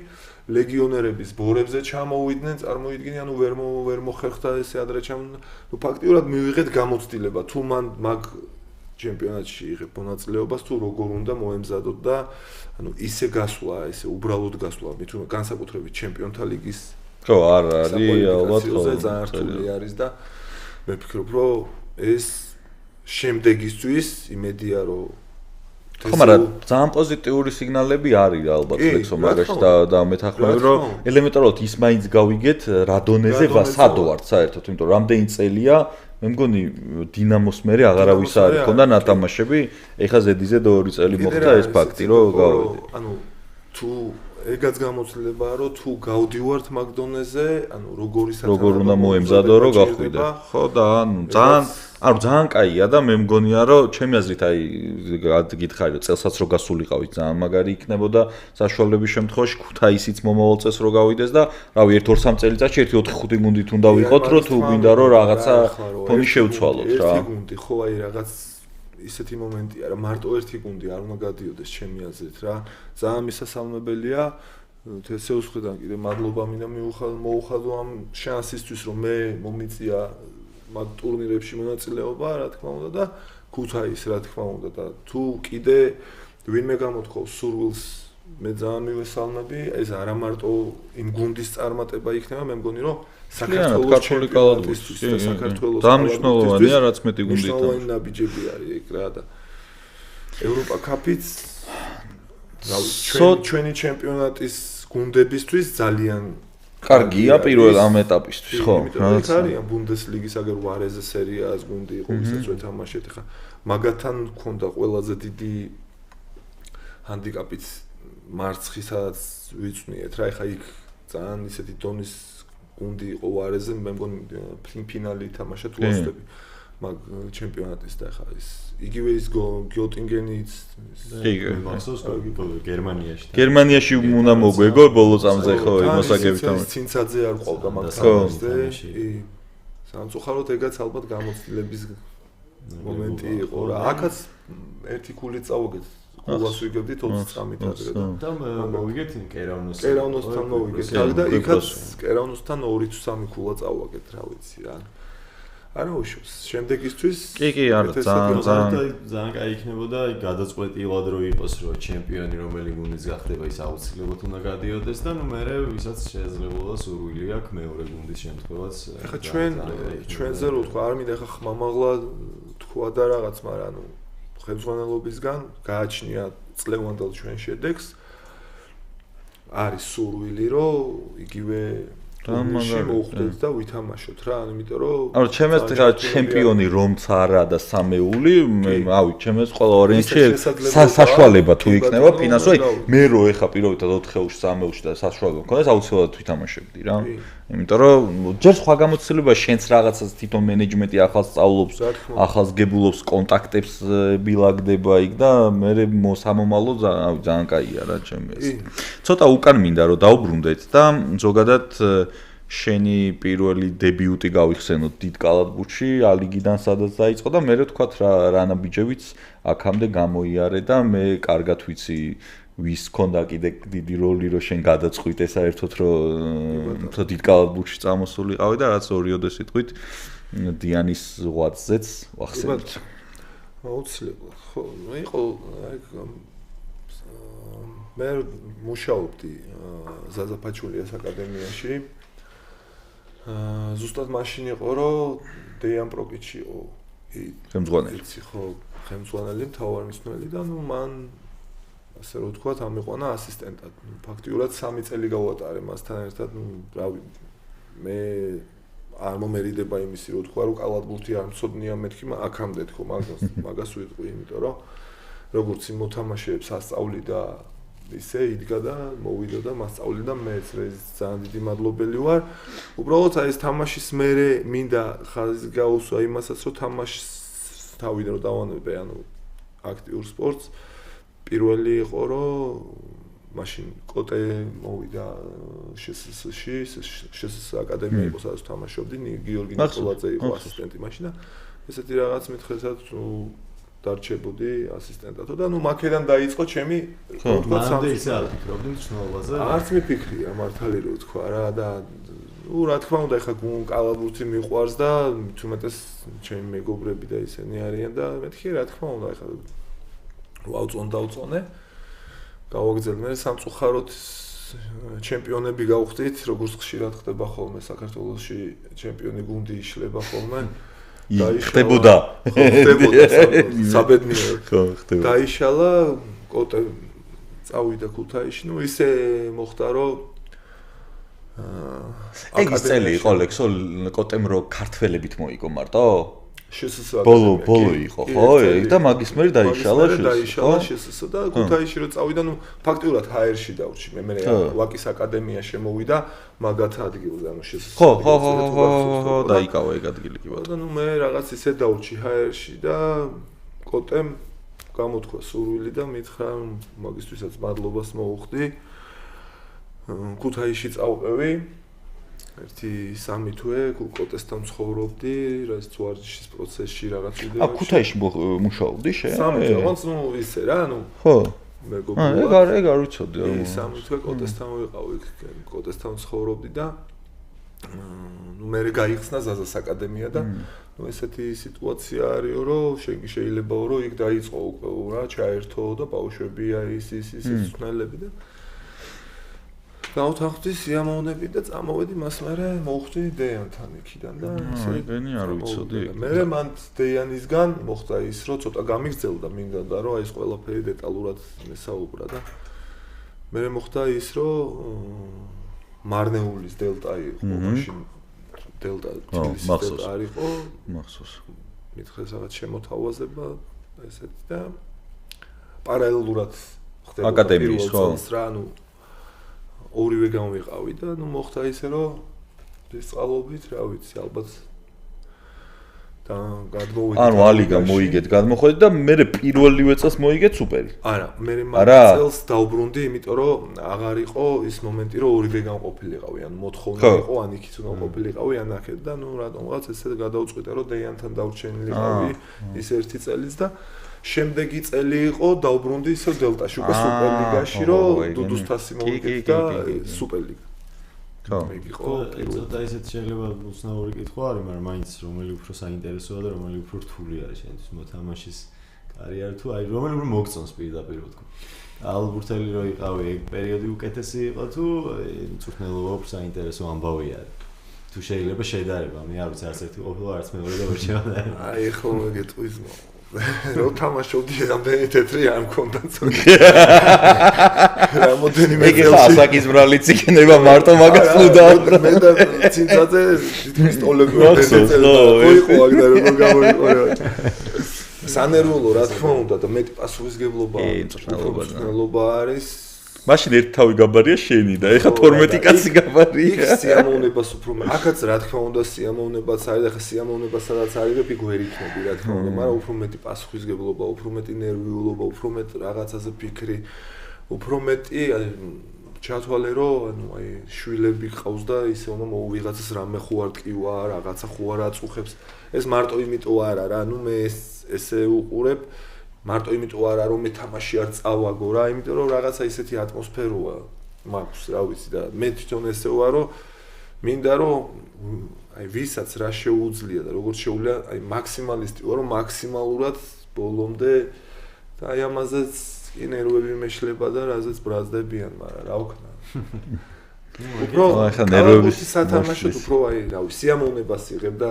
ლეგიონერების ბორებზე ჩამოვიდნენ წარმოიდგინე ანუ ვერ მოხერხდა ესე ადრე ნუ ფაქტიურად მივიღეთ გამოცდილება თუ მან მაგ ჩემპიონატში იღებ მონაწილეობას თუ როგორ უნდა მოემზადოთ და ანუ ისე გასვლა ესე უბრალოდ გასვლა მით უმეტეს განსაკუთრებით ჩემპიონთა ლიგის ხო არ არის ალბათ ხო ძალიან რთული არის და მე ვფიქრობ რომ ეს შემდეგისთვის იმედია რომ ხო მაგრამ ძალიან პოზიტიური სიგნალები არის ალბათ ფლექსო მაგაში და მეთანხმები რომ ელემენტარულად ის მაინც გავიგეთ რა დონეზე სად ვართ საერთოდ იმიტომ რომ რამდენი წელია მე მგონი დინამოს მერე აღარავის არ იქონდა ნათამაშები ეხა ზედიზე 2 წელი მოხდა ეს ფაქტი რომ გავიგეთ ანუ თუ ეგაც გამოცდილებაა რომ თუ გავდივართ მაგ დონეზე ანუ როგორ უნდა მოემზადო რომ გახვიდე ხო და ძალიან კაია და მე მგონია რომ ჩემი აზრით აი გითხარი რომ წელსაც რო გასულიყავით ძალიან მაგარი იქნებოდა საშუალების შემთხვევაში ქუთაისიც მომავალ წელს რო გავიდეს და რავი 1-2-3 წელიწადში 1-4-5 გუნდით უნდა ვიყოთ რომ თუ გვინდა რომ რაღაცა ფონი შევცვალოთ რა ერთი გუნდი ხო აი რაღაც ისეთი მომენტია რა მარტო ერთი გუნდი არ უნდა გადიოდეს ჩემი აზრით რა ძალიან მისასალმებელია თესეუს ხედან კიდე მადლობა მინდა მოუხადო ამ შანსისთვის რომ მე მომიწია მაგ ტურნირებში მონაწილეობა რა თქმა უნდა და ქუთაის რა თქმა უნდა და თუ კიდე ვინმე გამოთხოვს სურვილს მე ძალიან მივესალმები ეს არა მარტო იმ გუნდის წარმატება იქნება მე მგონი რომ საქართველოს ჩემპიონატისთვის და საქართველოს დამნიშნულოვანია რაც მეტი გუნდი თავს ნაბიჯები არის ეგ რა და ევროპა კაპიც ჩვენი ჩემპიონატის გუნდებისთვის ძალიან კარგია პირველ ამ ეტაპისთვის ხო რაც არიან ბუნდესლიგის აგერ ვარეზე სერიას გუნდი იყო ვისაც ვეთამაშეთ ხა მაგათთან მქონდა ყველაზე დიდი ჰანდიკაპიც მარცხისაც ვიწვნიეთ რა ხა იქ ძალიან ისეთი დონის გუნდი იყო ვარეზე მე მგონი ფინალი ითამაშა თუ ოსტები მაგ ჩემპიონატის და ხა ის იგივე ის გიოტინგენიც მახსოვს გერმანიაში უნდა მოგვეგო ბოლო წამზე ხო მოსაგებით ამ ცინცაძე არ ყავდა მაგ თამაშზე სამწუხაროდ ეგაც ალბათ გამოცდილების მომენტი იყო რა აქაც ერთი ქული წავაგეთ გულას ვიგებდით 20 წამით ადრე და მოვიგეთ კერავნოსთან მოვიგეთ და იქაც კერავნოსთან 2-3 ქულა წავაგეთ რა ვიცი რა არა უშავს შემდეგისთვის კი არა ძალიან კაი იქნებოდა გადაწყვეტილად რო იყოს რომ ჩემპიონი რომელი გუნდის გახდება ის აუცილებლად უნდა გადიოდეს და ნუ მე ვისაც შეიძლება სურვილი აქვს მეორე გუნდის შემთხვევაც ეხა ჩვენზე რო თქვა არ მინდა ეხა ხმამაღლა თქვა და რაღაც მაგრამ ანუ ხელმძღვანელობისგან გააჩნია წლევანდელ ჩვენ შედეგს არის სურვილი რომ იგივე მოხდეს და ვითამაშოთ რა, იმიტომ რომ ანუ ჩემს ჩემპიონი რომც არა და სამეული, ავი ჩემს ყველა ორენში საშუალება თუ იქნება ფინანსური, მე რო ეხა პირობითად 4-ში, 3-ში და საშუალება მქონდეს, აუცილებლად ვითამაშებდი რა. იმიტომ რომ ჯერ სხვა გამოცდილება შენც რაღაცას თვითონ მენეჯმენტი ახალს სწავლობს, ახალს გებულობს, კონტაქტებს ბილაგდება იქ და მე სამომავლო ძალიან კაია რა ჩემი ეს. ცოტა უკან მინდა რომ დაუბრუნდეთ და ზოგადად შენი პირველი დებიუტი გავიხსენოთ დიდ კალათბურთში, ალიგიდან სადაც დაიწყო და მე ვთქვათ რა ნაბიჯებიც აქამდე გამოიარე და მე კარგად ვიცი ვის ქონდა კიდე დიდი როლი რომ შენ გადაწყვიტე საერთოდ რომ დიდ კალათბურთში წამოსულიყავი და რაც ორიოდე სიტყვით დიანის ღვაწლზეც ვახსენებთ. აუცილებლად. ხო, იყო მე მუშაობდი ზაზაფაჩულიას აკადემიაში. ზუსტად მაშინ იყო რომ დეიან პროკიჩი იყო ხელმძღვანელი. ხო, ხელმძღვანელი, მთავარმცველი და ნუ მან ასე რომ ვთქვათ, ამიყვანა ასისტენტად. ფაქტიურად 3 წელი გავატარე მასთან ერთად, რავი, მე არ მომერიდება იმისი, რომ თქვა, რომ კალათბურთი არ მცოდნია მეთქი, აქამდე თქო, მაგას ვიტყვი, იმიტომ რომ როგორც იმ მოთამაშეებს ასწავლიდა ისე იდგა და მოვიდა და მასწავლიდა მეც ძალიან დიდი მადლობელი ვარ. უბრალოდ აი ეს თამაშის მერე მინდა ხაზი გაუსვა იმასაც, რომ თამაშს თავიდან რომ დავანებე, ანუ აქტიურ სპორტს პირველი იყო, რომ მაშინ კოტე მოვიდა შსს აკადემია იყო, სადაც თამაშობდი, გიორგი ნიკოლაძე იყო ასისტენტი მაშინ და ესეთი რაღაც მითხესად დარჩებოდი ასისტენტად და მაქედან დაიწყო ჩემი მანამდე ისე არ ფიქრობდი მნიშვნელობაზე არც მიფიქრია მართალი რო თქვა რა და რა თქმა უნდა ეხა კალათბურთი მიყვარს და თუმეტეს ჩემი მეგობრები და ისინი არიან და მეთქი რა თქმა უნდა ეხა დავწონე გავაგზავნე მე სამწუხაროდ ჩემპიონები გავხდით როგორც ხშირად ხდება ხოლმე საქართველოში ჩემპიონი გუნდი იშლება ხოლმე ხდებოდა საბედნიეროდ დაიშალა კოტე წავიდა ქუთაისში ნუ ისე მოხდა რომ ეგ ის წელი იყო ლექსო კოტემ რო ქართველებით მოიგო მარტო შსს ბოლო იყო ხო და მაგის მერე დაიშალა შსს და ქუთაისში რო წავიდა ნუ ფაქტიურად ჰაერში დავრჩი მე ვაკის აკადემია შემოვიდა მაგათ ადგილზე ანუ შსს ხო დაიკავა ეგ ადგილი კი ბატონო და ნუ მე რაღაც ისე დავრჩი ჰაერში და კოტემ გამოთქვა სურვილი და მითხრა მაგისთვისაც მადლობას მოუხდი ქუთაისში წავყევი ერთი 3 თვე კოტესთან ცხოვრობდი, რაც ვარჯიშის პროცესში რაღაც ვიდეო. ქუთაისში მუშაობდი შე? 3 თვე, ոնც ნუ ისე რა, ნუ. ხო. მეგობრებო. ეგ არ ვიცოდი რა. 3 თვე კოტესთან ვიყავი, კოტესთან ცხოვრობდი და ნუ მე გაიხსნა ზაზას აკადემია და ნუ ესეთი სიტუაცია არისო, რომ შეიძლება რომ იქ დაიწყო უკვე რა, ჩაერთო და ბავშვებია ის ცნელები და გავთანხმდი სიამოვნები და წამოვედი მას მერე მოვხვდი დეიანთან იქიდან და ესე ეგენი არ ვიცოდი მე მან დეიანისგან მოხდა ის რომ ცოტა გამიგრძელდა მინდა და რომ აი ეს ყველაფერი დეტალურად მესაუბრა და მე მოხდა ის რომ მარნეულის დელტა იყო მაშინ დელტა თბილისის არ იყო მახსოვს მითხეს რაღაც შემოთავაზება ესეთი და პარალელურად ხდება აკადემიის ხო რა ნუ ორივე გამოვიყავი და ნუ მოხდა ისე რომ ეს წყალობით რა ვიცი ალბათ და გადმოვიდი ანუ ალიგა მოიგეთ გადმოხვედი და მე პირველივე წელს მოიგეთ სუპერი არა მე მაგ წელს დავბრუნდი იმიტომ რომ აღარ იყო ის მომენტი რომ ორივე გამყოფილიყავი ანუ მოთხოვნა იყო ან იქით უნდა ყოფილიყავი ან აქეთ და ნუ რატომღაც ესე გადავწყვიტე რომ დეიანთან დავრჩენილიყავი ის ერთი წელიც და შემდეგი წელი იყო დავბრუნდი ისევ დელტაში უკვე სუპერლიგაში რომ დუდუს თასი მოვიგეთ და სუპერლიგა ხო იყო ცოტა ისეთ შეიძლება უცნაური კითხვა არის მაგრამ მაინც რომელი უფრო საინტერესოა და რომელი უფრო რთული არის შენთვის მოთამაშის კარიერა თუ აი რომელი უფრო მოგწონს პირდაპირ ვთქვა ალბურთელი რო იყავი ეგ პერიოდი უკეთესი იყო თუ მწვრთნელობა უფრო საინტერესო ამბავი არის თუ შეიძლება შედარება მე არ ვიცი არც ერთი ყოფილა არც მეორე და ვერ შევადარ აი ხო მოგეტყვის რო თამაშობდი რამდენი თეთრი არ მქონდა ცოტა. რამოდენიმე ეგ ასაკის ბრალიც იქნება მარტო მაგას ხვდა. მე და ცინცაძე თითქმის ტოლები ვერდეთ. ხო იყო აგდა როგორ გამოიყო. სანერვულო რა თქმა უნდა და მეტი პასუხისგებლობა მწვრთნელობა არის. მაშინ ერთ თავი გაბარია შენი და ეხა 12 კაცი გაბარია. იქ სიამოვნებას უფრო აქაც რა თქმა უნდა სიამოვნებაც არის და ხა სიამოვნება სადაც არის და იქ ვერ იქნები რა თქმა უნდა, მაგრამ უფრო მეტი პასუხისგებლობა, უფრო მეტი ნერვიულობა, უფრო მეტი რაღაცაზე ფიქრი, უფრო მეტი ჩათვალე რომ ანუ აი შვილები ყავს და ისე უნდა ვიღაცას რამე ხო არ ტკივა, რაღაცა ხო არ აწუხებს. ეს მარტო იმიტომ არა რა, ანუ მე ესე უყურებ მარტო იმიტომ არა რომ მე თამაში არ წავაგო რა, იმიტომ რომ რაღაცა ისეთი ატმოსფეროა მაქვს, რა ვიცი და მე თვითონ ესე ვარ რომ მინდა რომ აი ვისაც რა შეუძლია და როგორც შეუძლია აი მაქსიმალისტი ვარ რომ მაქსიმალურად ბოლომდე და აი ამაზეც კი ნერვები მეშლება და რაზეც ბრაზდებიან, მაგრამ რა ვქნა. უფრო ახლა ნერვების სათამაშოდ უფრო აი რა ვიცი სიამოვნებას იღებ და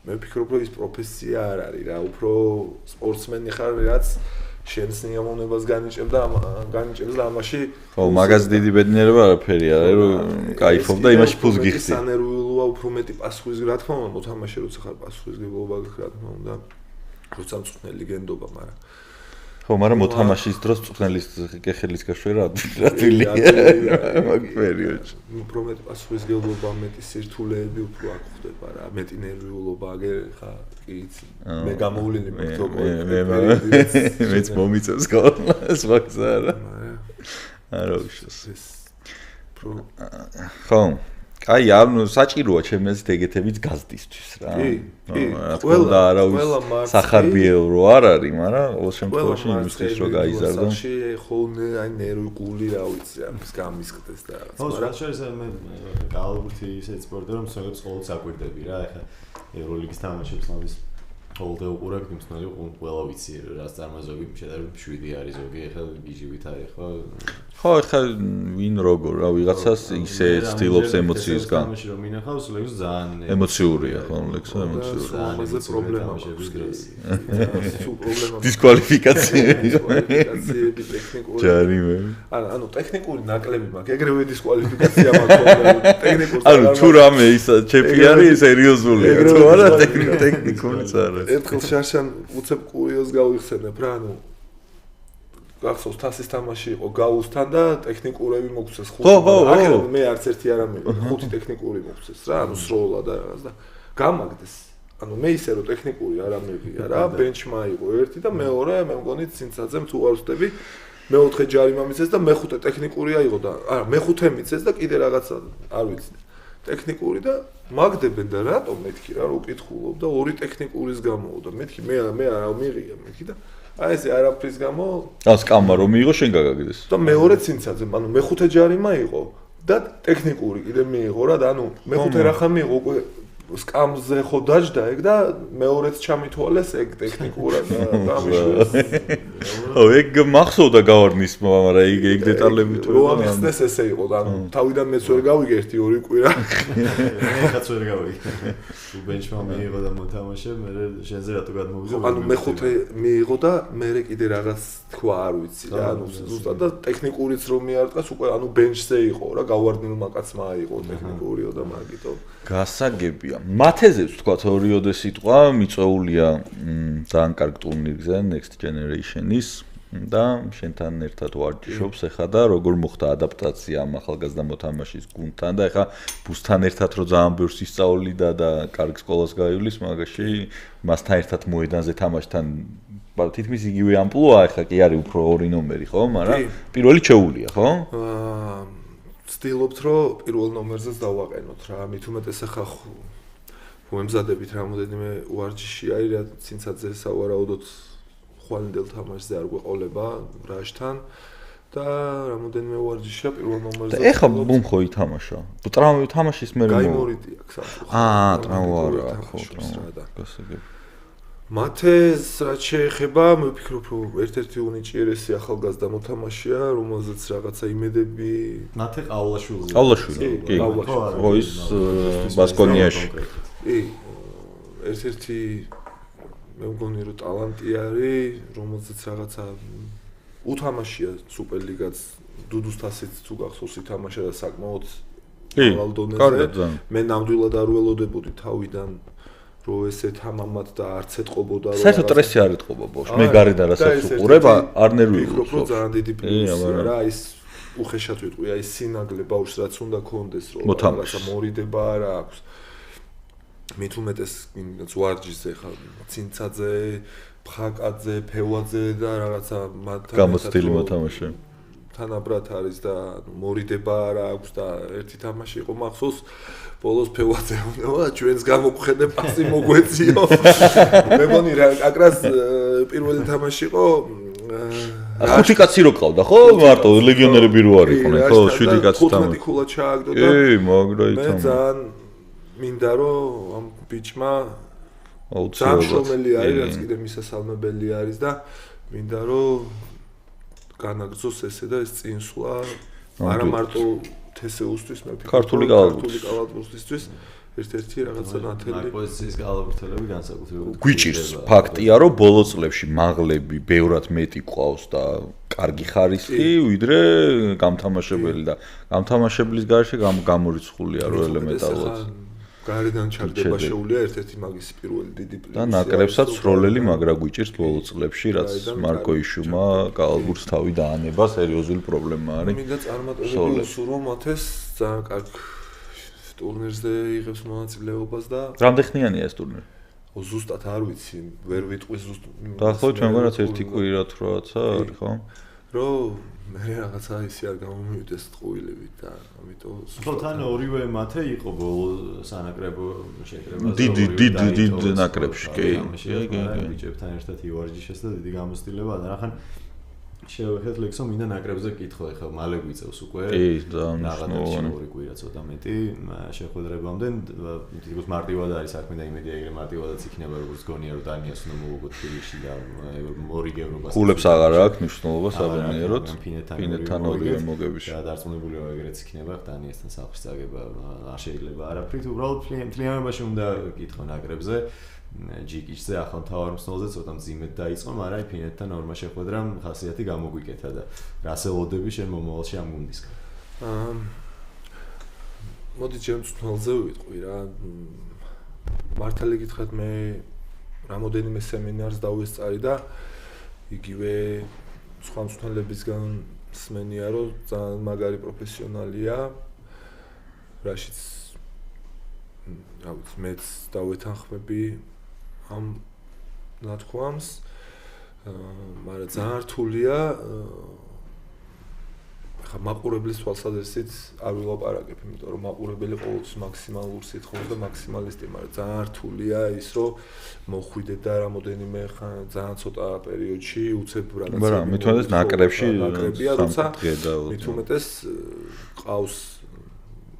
მე ვფიქრობ რომ ის პროფესია არ არის რა, უფრო სპორტსმენი ხარ რაც შენს ნიამოვნებას განიჭებდა ამაში ხო მაგას დიდი ბედნიერება არაფერი არა რომ кайფობ და იმაში ფულს გიხდი სანერვიულოა უფრო მეტი პასუხის რა თქმა უნდა მოთამაშე როცა ხარ პასუხისგებლობა გაქვს რა თქმა უნდა როცა მწვრთნელი გენდობა მაგრამ ხო მაგრამ მოთამაშის დროს მწვრთნელის კეხელის გაშვერა ადვილია მაგ პერიოდში უფრო მეტი პასუხისგებლობა მეტი სირთულეები უფრო აქ ხდება რა მეტი ნერვიულობა აგერ ხა კი იცი მე გამოვლინე მეც მომიწევს სხვა გზა არა უშავს ხო აი ანუ საჭიროა ჩემი აზრით ეგეთებიც გაზდისთვის რა ყველა არავის სახარბიელ რო არ არის მაგრამ ყოველ შემთხვევაში იმის ხის რო გაიზარდო ხოლმე აი ნერვული რა ვიცი ამის გამისკდეს და რაღაც ხო შეიძლება მე გაალბურთი ისეთ სპორტი რომ სწორედ ყოველთვის აკვირდები რა ეხლა ევროლიგის თამაშებს ნავის ყოველდღე უყურებ იმსნაირი ყველა ვიცი რას წარმაზოგი შედარებით 7 არის ზოგი ეხლა გიჟივით არის ხო ხო ეხლა ვინ როგორ რა ვიღაცას ისე ცდილობს ემოციისგან თამაში რომ ინახავს ლექს ძალიან ემოციურია ხო ლექსო ემოციურია ამაზე პრობლემა აქვს დისკვალიფიკაციები ტექნიკური ჯარიმე ანუ ტექნიკური ნაკლები მაქვს ეგრევე დისკვალიფიკაცია მაქვს ტექნიკურ ანუ თუ რამე ის ჩემპიონი სერიოზულია თუ არა ტექნიკურიც არა ერთხელ შარშან უცებ კურიოზს გავიხსენებ რა ანუ გახსოვს თასის თამაში იყო გაუსთან და ტექნიკურები მოგცეს ხუთი მე არც ერთი არ ამიყო ხუთი ტექნიკური მოგცეს რა ანუ სროლა და რაღაც და გამაგდეს ანუ მე ისე რომ ტექნიკური არ ამიღია რა ბენჩმა იყო ერთი და მეორე მე მგონი ცინცაძემ თუ არ ვსწრები მეოთხე ჯარიმა მიცეს და მეხუთე ტექნიკური აიღო და არა მეხუთე მიცეს და კიდე რაღაცა არ ვიცი ტექნიკური და მაგდებენ და რატომ მეთქი რა უკითხულობ და ორი ტექნიკურის გამო და მეთქი მე არ მიღია მეთქი და აი ესე არაფრის გამო სკამმა რომ მიიღო შენ გაგაგდეს და მეორე ცინცაძე ანუ მეხუთე ჯარიმა იყო და ტექნიკური კიდე მიიღო რა და ანუ მეხუთე რახა მიიღო უკვე სკამზე ხო დაждდა ეგ და მეორეც ჩამითვალეს ეგ ტექნიკურად და გამიშვეს ო ეგ მახსოვდა გავარნის მაგრამ ეგ დეტალები თუ რო ამიხსნეს ესე იყო და ანუ თავიდან მეც ვერ გავიგე 1-2 კვირა ეხაც ვერ გავიგე თუ ბენჩმა მიიღო და მოთამაშე მე შენზე რატო გადმოვიდა ანუ მეხუთე მიიღო და მე კიდე რაღაც თქვა არ ვიცი რა ანუ ზუსტად და ტექნიკურიც რომ მიარტყას უკვე ანუ ბენჩზე იყო რა გავარდნილმა კაცმა აიღო ტექნიკურიო და მაგიტო გასაგებია მათეზებს თქვათ ორიოდე სიტყვა მიწეულია ძალიან კარგ ტურნირზე Next Generation-ის და შენთან ერთად ვარჯიშობს ეხა და როგორ მოხდა ადაპტაცია ამ ახალგაზრდა მოთამაშის გუნდთან და ეხა ბუსთან ერთად რო ძალიან ბევრს ისწავლიდა და კარგ სკოლას გაივლის მაგაში მასთან ერთად მოედანზე თამაშთან თითქმის იგივე ამპლუა ეხა კი არის უფრო ორი ნომერი ხო მაგრამ პირველი შეუულია ხო ვცდილობთ რომ პირველ ნომერზეც დავაყენოთ რა მით უმეტეს ახლა ვემზადებით რამოდენიმე ვარჯიში არის რა ცინცაძე სავარაუდოდ ხვალინდელ თამაშზე არ გვეყოლება რაშთან და რამოდენიმე ვარჯიშია პირველ ნომერზე და ეხლა ბუმ ხო ითამაშა ტრამვი თამაშის მე გაიმორიდი აქვს ტრამვა არა ხო გასაგები მათეს რაც შეეხება მე ვფიქრობ რომ ერთ-ერთი უნიჭიერესი ახალგაზრდა მოთამაშეა რომელზეც რაღაცა იმედები მათე ყავლაშვილი კი ხო ის ბასკონიაში კი ერთ-ერთი მე მგონი რომ ტალანტი არის რომელზეც რაღაცა უთამაშია სუპერლიგაც დუდუს თასით თუ გახსოვს ითამაშა და საკმაოდ მაღალ დონეზე მე ნამდვილად არ ველოდებოდი თავიდან რო ესე თამამად და არც ეთყობოდა რომ საერთოდ სტრესი არ ეთყობა ბავშვს მე გარედან რასაც უყურებ არ ნერვიულობს ვფიქრობ რომ ძალიან დიდი პლუსია რა ის უხეშად ვიტყვი აი სინაგლე ბავშვს რაც უნდა კონდეს რომ რაღაცა მორიდება არა აქვს მით უმეტეს იმაც ვარჯიშზე ხა ცინცაძე ფხაკაძე ფევაძე და რაღაცა მათთან გამოცდილი მოთამაშე თანაბრად არის და მორიდება არა აქვს და ერთი თამაში იყო მახსოვს ბოლოს ფევაძე უნდა ჩვენს გამოგხედე პასი მოგვეციო მე მგონი რა აკრას პირველი თამაში იყო ხუთი კაცი რო ყავდა ხო მარტო ლეგიონერები რო არიყვნენ ხო 7 კაცი თამაში 15 ქულა ჩააგდო და მაგრა ითამაშა მე ძალიან მინდა რომ ამ ბიჭმა აუცილებლად არის რაც კიდე მისასალმებელი არის და მინდა რომ განაგრძოს ესე და ეს წინსვლა არა მარტო TSU-სთვის მე ქართული კალათბურთისთვის ერთ-ერთი რაღაცა ნათელი პოზიციის კალათბურთელები განსაკუთრებით გვიჭირს ფაქტია რომ ბოლო წლებში მაღლები ბევრად მეტი ყავს და კარგი ხარისხი ვიდრე გამთამაშებელი და გამთამაშებლის გარშე გამორიცხულია რომ ელემენტალურად გარედან ჩაგდება შეუულია ერთ-ერთი მაგის პირველი დიდი პლუსი და ნაკრებსაც სროლელი მაგრა გვიჭირს ბოლო წლებში რაც მარკო იშუმა კალათბურთს თავი დაანება სერიოზული პრობლემა არის მინდა წარმატებები უსურვო მათეს ძალიან კარგ ტურნირზე იღებს მონაწილეობას და რამდენი ხნიანია ეს ტურნირი? ზუსტად არ ვიცი, ვერ ვიტყვი ზუსტად. დაახლოებით ჩვენგანაც ერთი კვირა თუ რაღაცა არის, ხო? რომ მე რაღაცა ისე არ გამომივიდეს ტყუილებით და ამიტომ თან ორივე მათე იყო ბოლო სანაკრებო შეკრებაზე. დიდი ნაკრებში, კი. ბიჭებთან ერთად ივარჯიშეს და დიდი გამოცდილება და ნახან შევეხეთ ლექსო მინდა ნაკრებზე კითხო ახლა მალე გვიწევს უკვე რაღაცა ორი კვირა ცოტა მეტი შეხვედრებამდე თითქოს მარტივად არის საქმე და იმედია ეგრე მარტივადაც იქნება როგორც გონია რომ დანიას უნდა მოვუგოთ თბილისში და მორიგ ევროპას ქულებს აღარ აქვს მნიშვნელობა საბუნიეროდ ფინეთთან ორივე მოგების და დარწმუნებული ვარ ეგრეც იქნება დანიასთან საფრთხის წაგება არ შეიძლება არაფრით უბრალოდ ფლიანებაში უნდა კითხო ნაკრებზე ჯიკიჩზე ახალ მთავარმცველზე ცოტა მძიმედ დაიწყო, მაგრამ ფინეთთან ორმა შეხვედრამ ხასიათი გამოგვიკეთა და რას ელოდები შენ მომავალში ამ გუნდისგან? მოდი ჩემ მწვრთნელზე ვიტყვი რა. მართალი გითხრათ მე რამოდენიმე სემინარს დავესწარი და იგივე სხვა მწვრთნელებისგან სმენია რომ ძალიან მაგარი პროფესიონალია. რაშიც რა ვიცი მეც დავეთანხმები ამ ნათქვამს, მაგრამ ძალიან რთულია ხა მაყურებლის თვალსაზრისით არ ვილაპარაკებ, იმიტომ რომ მაყურებელი ყოველთვის მაქსიმალურ სიტყვებს და მაქსიმალისტი, მაგრამ ძალიან რთულია ის, რომ მოხვიდეთ და რამოდენიმე ხან ძალიან ცოტა პერიოდში უცებ რაღაცა. მაგრამ მე თვითონ ნაკრებში ნაკრებია, როცა მით უმეტეს ყავს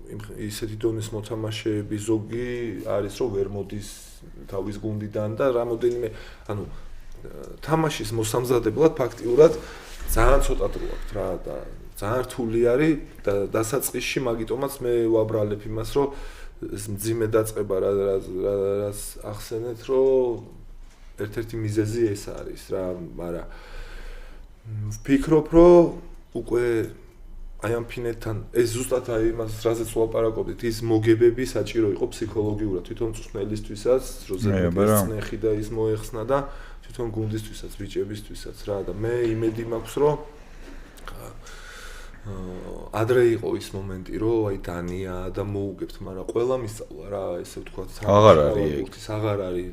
ისეთი დონის მოთამაშეები ზოგი არის რომ ვერ მოდის თავის გუნდიდან და რამოდენიმე ანუ თამაშის მოსამზადებლად ფაქტიურად ძალიან ცოტა დრო აქვს რა და ძალიან რთული არის და დასაწყისში მაგიტომაც მე ვაბრალებ იმას რომ მძიმე დაწყება რაც ახსენეთ რომ ერთ-ერთი მიზეზი ეს არის რა მაგრამ ვფიქრობ რომ უკვე აი ამ ფინეთთან ეს ზუსტად აი იმას რაზეც ვლაპარაკობდით ის მოგებები საჭირო იყო ფსიქოლოგიურად თვითონ მწვრთნელისთვისაც როზეტის ნეხი და ის მოეხსნა და თვითონ გუნდისთვისაც ბიჭებისთვისაც რა და მე იმედი მაქვს რომ ადრე იყო ის მომენტი რომ აი დანია და მოუგებთ მაგრამ ყველა მისწავლა რა ესე ვთქვათ აღარ არის აღარ არის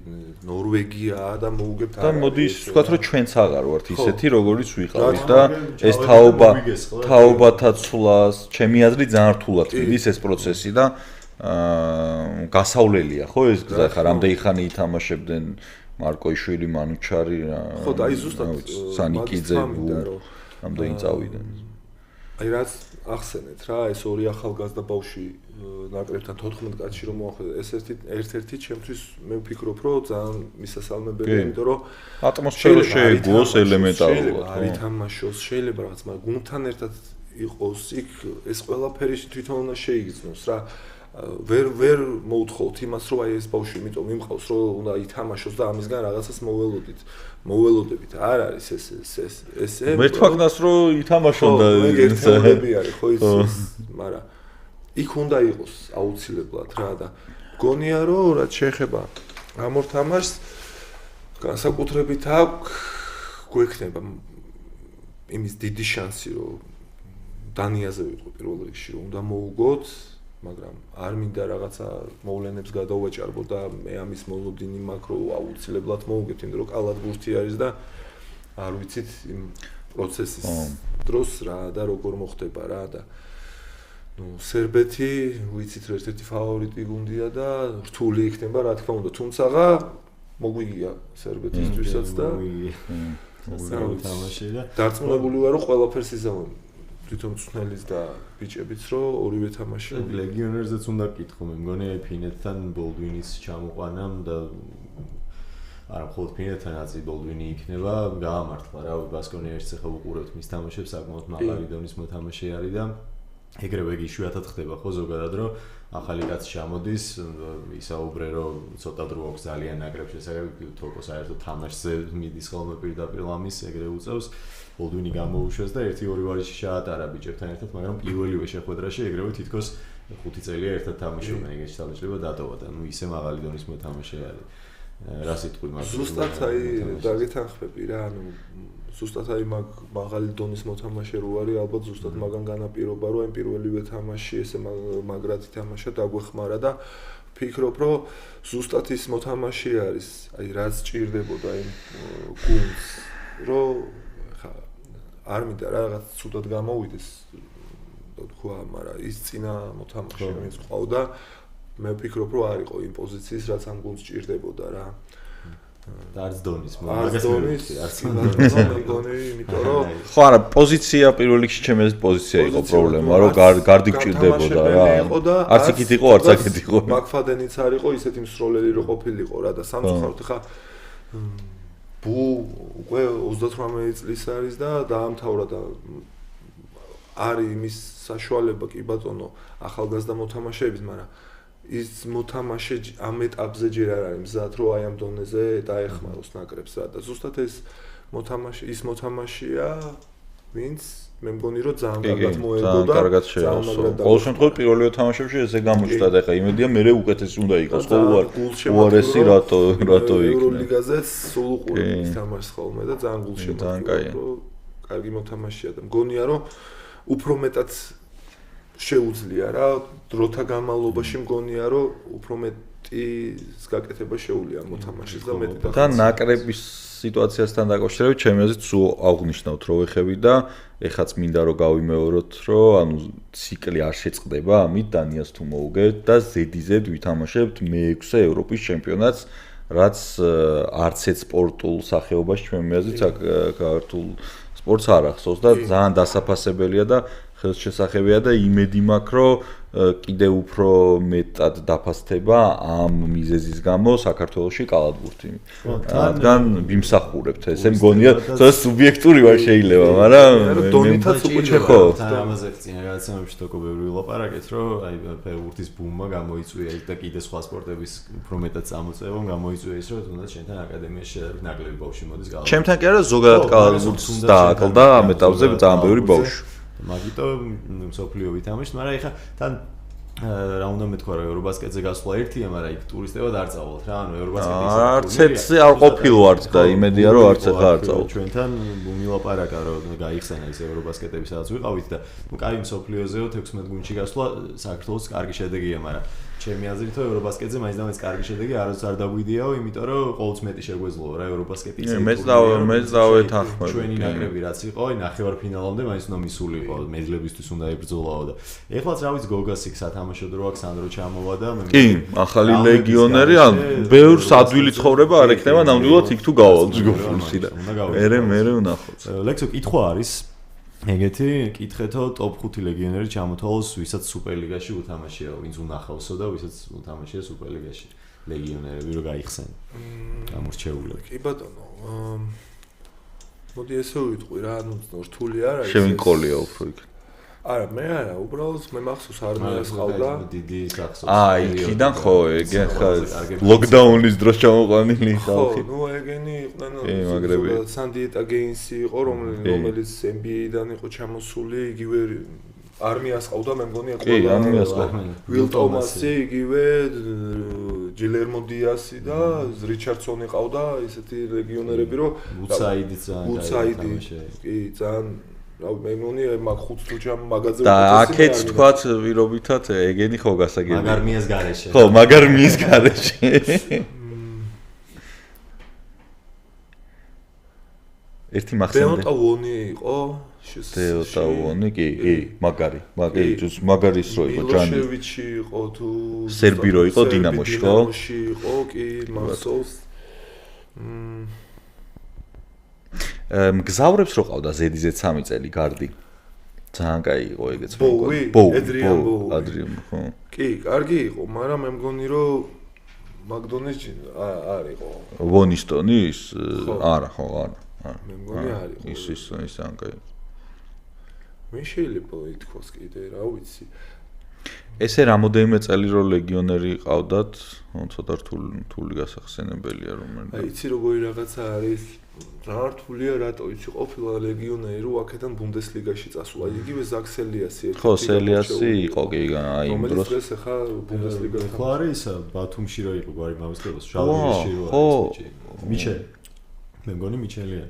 ნორვეგია და მოუგებთ და მოდი ის ვთქვათ რომ ჩვენც აღარ ვართ ისეთი როგორიც ვიყავით და ეს თაობათა ცვლას ჩემი აზრით ძალიან რთულად მიდის ეს პროცესი და გასავლელია ხო ეს გზა ხარ ამდენი ხანი ითამაშებდნენ მარკო იშვილი მანუჩარი ხო და აი ზუსტად სანიკიძე ამდენი წავიდნენ აი რაც ახსენეთ რა ეს ორი ახალგაზრდა ბავშვი ნაკრებთან 14 კაცში რომ მოახვდა ეს ერთ-ერთი ჩემთვის მე ვფიქრობ რომ ძალიან მისასალმებელია იმიტომ რომ ატმოსფერო შეეგუოს ელემენტარულად არ ითამაშოს შეიძლება რაღაც მაგრამ გუნდთან ერთად იყოს იქ ეს ყველაფერი თვითონ უნდა შეიგრძნოს რა ვერ მოუთხოვთ იმას რომ აი ეს ბავშვი იმიტომ იმყავს რომ უნდა ითამაშოს და ამისგან რაღაცას მოველოდებით არ არის ესე მე თქვენს რომ ითამაშონ და ერთეულები არის ხო იცი მაგრამ იქ უნდა იყოს აუცილებლად რა და გონია რომ რაც შეეხება ამ ორ თამაშს განსაკუთრებით აქვს გვექნება იმის დიდი შანსი რომ დანიაზე ვიყო პირველ რიგში რომ უნდა მოუგოთ მაგრამ არ მინდა რაღაცა მოვლენებს გადავაჭარბო და მე ამის მოლოდინი მაქვს რომ აუცილებლად მოვუგებთ იმიტომ რომ კალათბურთი არის და არ ვიცით იმ პროცესის დროს რა და როგორ მოხდება რა და ნუ სერბეთი ვიცით რომ ერთ-ერთი ფავორიტი გუნდია და რთული იქნება რა თქმა უნდა თუმცა მოგვიგია სერბეთისთვისაც და დარწმუნებული ვარ რომ ყველაფერს იზამონ თვითონ მწვრთნელის და ბიჭებიც რომ ორივე თამაში ლეგიონერზეც უნდა კითხო მე მგონი ფინეთთან ბოლდვინის ჩამოყვანამ და არა მხოლოდ ფინეთთან აწი ბოლდვინი იქნება გაამართლა რა ბასკონიაში ხა უყურებთ მის თამაშებს საკმაოდ მაღალი დონის მოთამაშე არის და ეგრევე იშვიათად ხდება ხო ზოგადად რომ ახალი კაცი ჩამოდის ისაუბრე რომ ცოტა დრო აქვს ძალიან ნაკრებს შესაძლებელი თქო საერთოდ თამაშზე მიდის ხოლმე პირდაპირ ლამის ეგრე უწევს ბოლდვინი გამოუშვეს და 1-2 ვარიში შეატარა ბიჭებთან ერთად მაგრამ პირველივე შეხვედრაში ეგრევე თითქოს 5 წელია ერთად თამაშობენ ეგეც თავშეება დატოვა და ნუ ისე მაღალი დონის მოთამაშე არის რა სიტყვი მაგ ზუსტად აი დაგეთანხმები რა ანუ ზუსტად აი მაღალი დონის მოთამაშე რო არის ალბათ ზუსტად მაგან განაპირობა რომ აი პირველივე თამაში ესე მაგრად ითამაშა დაგვეხმარა და ფიქრობ რომ ზუსტად ის მოთამაშე არის აი რაც ჭირდებოდა იმ გუნდს რომ ხა არ მინდა რაღაც ცუდად გამოვიდეს თქვა მაგრამ ის წინა მოთამაშე ვინც ყავდა მე ვფიქრობ რომ არ იყო იმ პოზიციის რაც ამ გუნდს ჭირდებოდა რა და არც დონის მაგას მეგონი იმიტომ რომ ხო არა პოზიცია პირველ რიგში ჩემი აზრით პოზიცია იყო პრობლემა რომ გარდი გჭირდებოდა რა არც იქით იყო არც აქეთ იყო მაგფადენიც არ იყო ისეთი მსროლელი რო ყოფილიყო რა და სამწუხაროდ ხა ბუ უკვე 38 წლის არის და დაამთავრა და არის იმის საშუალება კი ბატონო ახალგაზრდა მოთამაშეების მაგრამ ის მოთამაშე ამ ეტაპზე ჯერ არ არის მზად რომ აი ამ დონეზე დაეხმაროს ნაკრებს რა და ზუსტად ეს მოთამაშეა ვინც მე მგონი რომ ძალიან კარგად მოერგო და კარგად შეასრულა ყოველ შემთხვევაში პირველივე თამაშებში ესე გამოჩნდა და ეხა იმედია მე უკეთესი უნდა იყოს ხო უარესი რატო იქნება ევროლიგაზეც სულ უყურებს თამაშს ხოლმე და ძალიან გულშემატკივარია რომ კარგი მოთამაშეა და მგონია რომ უფრო მეტად შეუძლია რა დროთა განმავლობაში მგონია რომ უფრო მეტი გაკეთება შეუძლია მოთამაშეს და მეტი და ნაკრების სიტუაციასთან დაკავშირებით ჩემი აზრით სულ აღნიშნავთ რომ ეხები და ეხაც მინდა რომ გავიმეოროთ რომ ანუ ციკლი არ შეწყდება ამით დანიას თუ მოუგებთ და ზედიზედ ვითამაშებთ მე-6 ევროპის ჩემპიონატს რაც არც ერთ სპორტულ სახეობაში ჩემი აზრით ქართულ სპორტს არ ახსოვს და ძალიან დასაფასებელია და ხელშესახებია და იმედი მაქვს რომ კიდე უფრო მეტად დაფასდება ამ მიზეზის გამო საქართველოში კალათბურთი. რადგან ვიმსახურებთ ესე მგონია სუბიექტური ვარ შეიძლება, მაგრამ დონითაც უკვე ხო. ამაზე წინა გადაცემებში თქო ბევრი ვლაპარაკეთ, რომ აი ფეხბურთის ბუმმა გამოიწვია და კიდე სხვა სპორტების უფრო მეტად წამოწევამ გამოიწვია ის, რომ თუნდაც შენთან აკადემიაში შედარებით ნაკლები ბავშვი მოდის კალათბურთში. ჩემთან კი არა ზოგადად კალათბურთს დააკლდა ამ ეტაპზე ძალიან ბევრი ბავშვი. მაგიტომ მსოფლიო ვითამაშთ, მაგრამ ეხა თან რა უნდა მეთქვა რომ ევრობასკეტზე გასვლა ერთია, მაგრამ იქ ტურისტებად არ წავალთ რა, ანუ ევრობასკეტის არც ერთზე არ ყოფილვართ და იმედია რომ არც ახლა არ წავალთ. ჩვენთან მილაპარაკა რომ გაიხსენა ის ევრობასკეტები სადაც ვიყავით და ნუ კაი მსოფლიოზეო 16 გუნდში გასვლა საქართველოს კარგი შედეგია, მაგრამ ჩემი აზრით ევრობასკეტზე მაინც და მაინც კარგი შედეგი არც არ დაგვიდიაო, იმიტომ რომ ყოველთვის მეტი შეგვეძლოა რა ევრობასკეტის. მეც დავეთანხმები. ჩვენი ნაკრები რაც იყო, აი ნახევარფინალამდე მაინც უნდა მისულიყო, მედლებისთვის უნდა იბრძოლაო და ეხლაც რა ვიცი გოგას იქ სათამაშო დრო აქ სანდრო ჩამოვა და მე კი, ახალი ლეგიონერი, ან ბევრს ადვილი ცხოვრება არ ექნება ნამდვილად იქ თუ გავალ ჯგუფში და მე ვნახოთ. ლექსო კითხვა არის ეგეთი კითხეთო ტოპ 5 ლეგიონერი ჩამოთვალოს ვისაც სუპერლიგაში უთამაშია, ვინც უნახავსო და ვისაც უთამაშია სუპერლიგაში ლეგიონერები რო გაიხსენ. გამორჩეულები. კი ბატონო, მოდი ესე ვიტყვი რა, ანუ რთული არ არის. შევინკოლია უფრო იქ. არა, მე არა, უბრალოდ მე მახსოვს არმიას ყავდა. დიდი სახსოვს. იქიდან ხო, ეგ ხა ლოკდაუნის დროს ჩამოყვანილი ხალხი. ხო, ნუ ეგენი იყვნენ სანდიეტა გეინსი იყო, რომელიც NBA-დან იყო ჩამოსული, იგივე არმიას ყავდა, მე მგონია ყველა. კი, არმიას ყავდა. ვილ თომასი, იგივე ჯილერმო დიასი და რიჩარდსონი ყავდა, ისეთი ლეგიონერები, რომ უცაიდიც ძალიან. კი, ძალიან რავი მე მგონია მაგ 5 თუჯამ მაგაზე და აქეთ თქვათ ვირობითად ეგენი ხო გასაგებია მაგარმიას გარეშე ხო მაგარმიის გარეშე ერთი მახსენდა დეოტავონი იყო დეოტავონი კი მაგარის რო იყო ჯანი მილოშევიჩი იყო თუ სერბი რო იყო დინამოში ხო დინამოში იყო კი მახსოვს მგზავრებს რო ყავდა ზედიზე 3 წელი გარდი. ძალიან კაი იყო ეგეც ედრიან ხო. კი, კარგი იყო, მაგრამ მე მგონი რომ მაგდონის არ იყო. მე შეიძლება ითქვას კიდე, რა ვიცი. ესე რამოდენიმე წელი რო ლეგიონერი ყავდათ, ცოტა რთული გასახსენებელია რომელიც. აი, იცი როგორი რაღაცა არის? რა რთულია, რატო იცი ყოფილა ლეგიონერი რო აქედან ბუნდესლიგაში წასულა. იგივე ზაქსელიასი ერთი. ხო, სელიასი იყო კი, აი იმ დროს. რომელიც ახლა ბუნდესლიგაში. ხო არის ბათუმში რო იყო გვარი მამისლებას, ჟალგირისში რო არის მიჩელი. მე მგონი მიჩელია.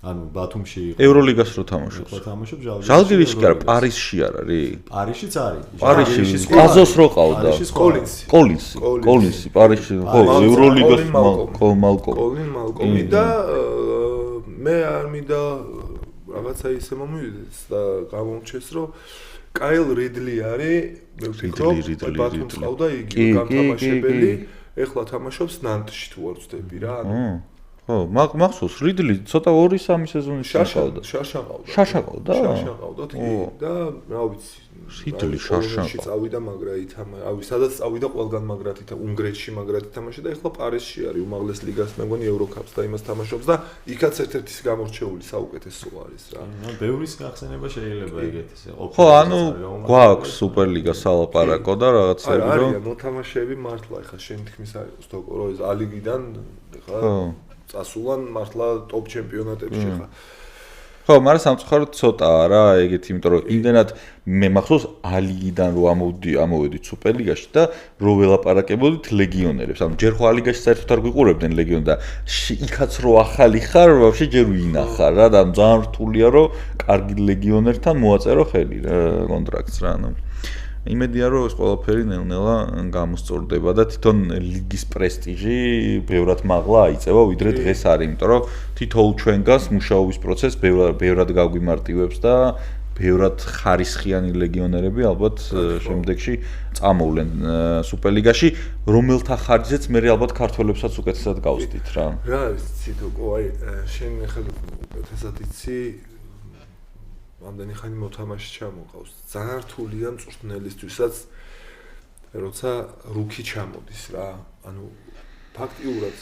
ანუ ბათუმში იყო. ევროლიგას რო თამაშობს. ხო, თამაშობს ჟალგირისში. ჟალგირისში კი არა, პარიზში არ არის. პარიზშიც არის. პარიზში ყაზოს რო ყავდა. კოლინსი, პარიზში. ხო, ევროლიგას კოლინ მალკომი და მე არ მინდა რაღაცა ისე მომივიდეს და გამომჩეს რომ კაილ რიდლი არის, მე ვფიქრობ, ბათუმს ყავდა იგი გამთამაშებელი, ეხლა თამაშობს ნანტში თუ არ ვცდები რა, ანუ ხო, მახსოვს რიდლი ცოტა 2-3 სეზონის შაშავდა. შაშა ყავდა და რა ვიცი, რიდლი შაშა წავიდა მაგრა ითამაშა, სადაც წავიდა ყველგან მაგრად უნგრეთში მაგრად ითამაშა და ეხლა პარიზში არის უმაღლეს ლიგას, მე მგონი ევროკაპს და იმას თამაშობს და იქაც ერთ-ერთი გამორჩეული საუკეთესო არის რა. ბევრის გახსენება შეიძლება ეგეთის ყოფილიყო. ხო, ანუ გვაქვს სუპერლიგა სალაპარაკო და რაღაცები რომ არის მოთამაშეები მართლა ეხლა შენ თქმის არის სტოკო რო ეს ალიგიდან ეხლა წასულან მართლა ტოპ ჩემპიონატებში ხა. ხო, მაგრამ სამწუხაროდ ცოტაა რა, ეგეთი, იმიტომ რომ იმდენად მე მახსოვს ალიგიდან რო ამოვედით სუპერლიგაში და რო ველაპარაკებოდით ლეგიონერებს. ანუ ჯერ ხო ალიგაში საერთოდ არ გვიყურებდნენ ლეგიონი და იქაც რო ახალი ხარ, ვაფშე ჯერ ვინახარ რა და ძალიან რთულია რომ კარგი ლეგიონერთან მოაწერო ხელი რა კონტრაქტს რა, ანუ იმედია რომ ეს ყველაფერი ნელ-ნელა გამოსწორდება და თვითონ ლიგის პრესტიჟი ბევრად მაღლა აიწევა ვიდრე დღეს არის, იმიტომ რომ თითოეულ ჩვენგანს მუშაობის პროცესს ბევრად გაგვიმარტივებს და ბევრად ხარისხიანი ლეგიონერები ალბათ შემდეგში წამოვლენ სუპერლიგაში, რომელთა ხარჯზეც მე ალბათ ქართველებსაც უკეთესად გავსდით რა. რა არის ციტოკო, აი შენ ახლა უკეთესად იცი ამდენი ხანი მოთამაშე ჩამოყავს. ძალიან რთულია მწვრთნელისთვისაც როცა რუკი ჩამოდის რა. ანუ ფაქტიურად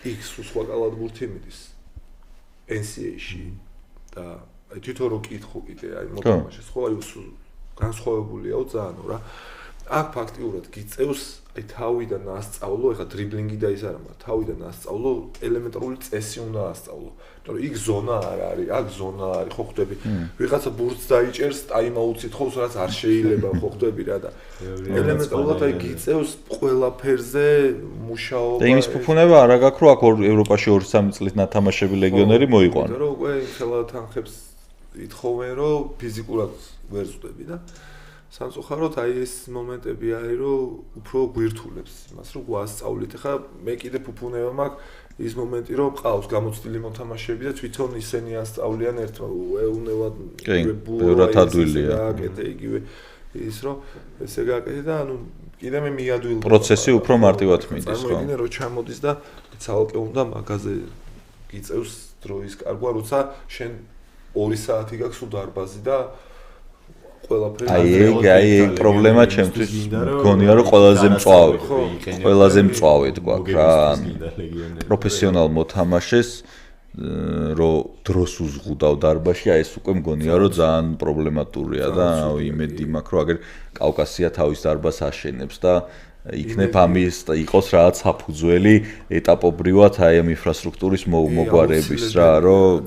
X სხვა კალათბურთი მიდის NCAA-ში და აი თვითონ რო კითხო კიდე აი მოთამაშეს ხო აი განსხვავებულია ძალიან რა. აქ ფაქტიურად გიწევს აი თავიდან ასწავლო, ეხლა დრიბლინგი და ის არა, მაგრამ თავიდან ასწავლო, ელემენტარული წესი უნდა ასწავლო. იმიტომ რომ იქ ზონა არ არის, აქ ზონა არის, ხო ხვდები. ვიღაცა ბურთს დაიჭერს, ტაიმაუტს ითხოვს, რაც არ შეიძლება, ხო ხვდები რა და ელემენტარულად აი გიწევს ყველაფერზე მუშაობა. და იმის ფუფუნება არა გაქვს, რომ აქ ევროპაში 2-3 წლის ნათამაშები ლეგიონერი მოიყვანა. იმიტომ რომ უკვე ხელა თანხებს ითხოვენ, რომ ფიზიკურად ვერ ზვდები და სამწუხაროდ აი ეს მომენტები არის რომ უფრო გვირთულებს იმას რომ გვასწავლით. ახლა მე კიდე ფუფუნება მაქვს ის მომენტი რომ ყავს გამოცდილი მოთამაშეები და თვითონ ისინი ასწავლიან ერთმა ეუნელად ბევრად ადვილია. აკეთე იგივე ის რომ ესე გააკეთე და ანუ კიდე მე მიადვილ პროცესი უფრო მარტივად მიდის ხო. წარმოიდგინე რომ ჩამოდის და ცალკე უნდა მაგაზე გიწევს დროის კარგვა როცა შენ 2 საათი გაქვს სულ დარბაზი და აი პრობლემა ჩემთვის მგონია რომ ყველაზე მწვავედ გვაქვს რა პროფესიონალ მოთამაშეს რომ დროს უზღუდავ დარბაზში აი ეს უკვე მგონია რომ ძალიან პრობლემატურია და იმედი მაქვს რომ აგერ კავკასია თავის დარბაზს აშენებს და იქნებ ამის იყოს რაღაც საფუძველი ეტაპობრივად აი ამ ინფრასტრუქტურის მოგვარების რა რომ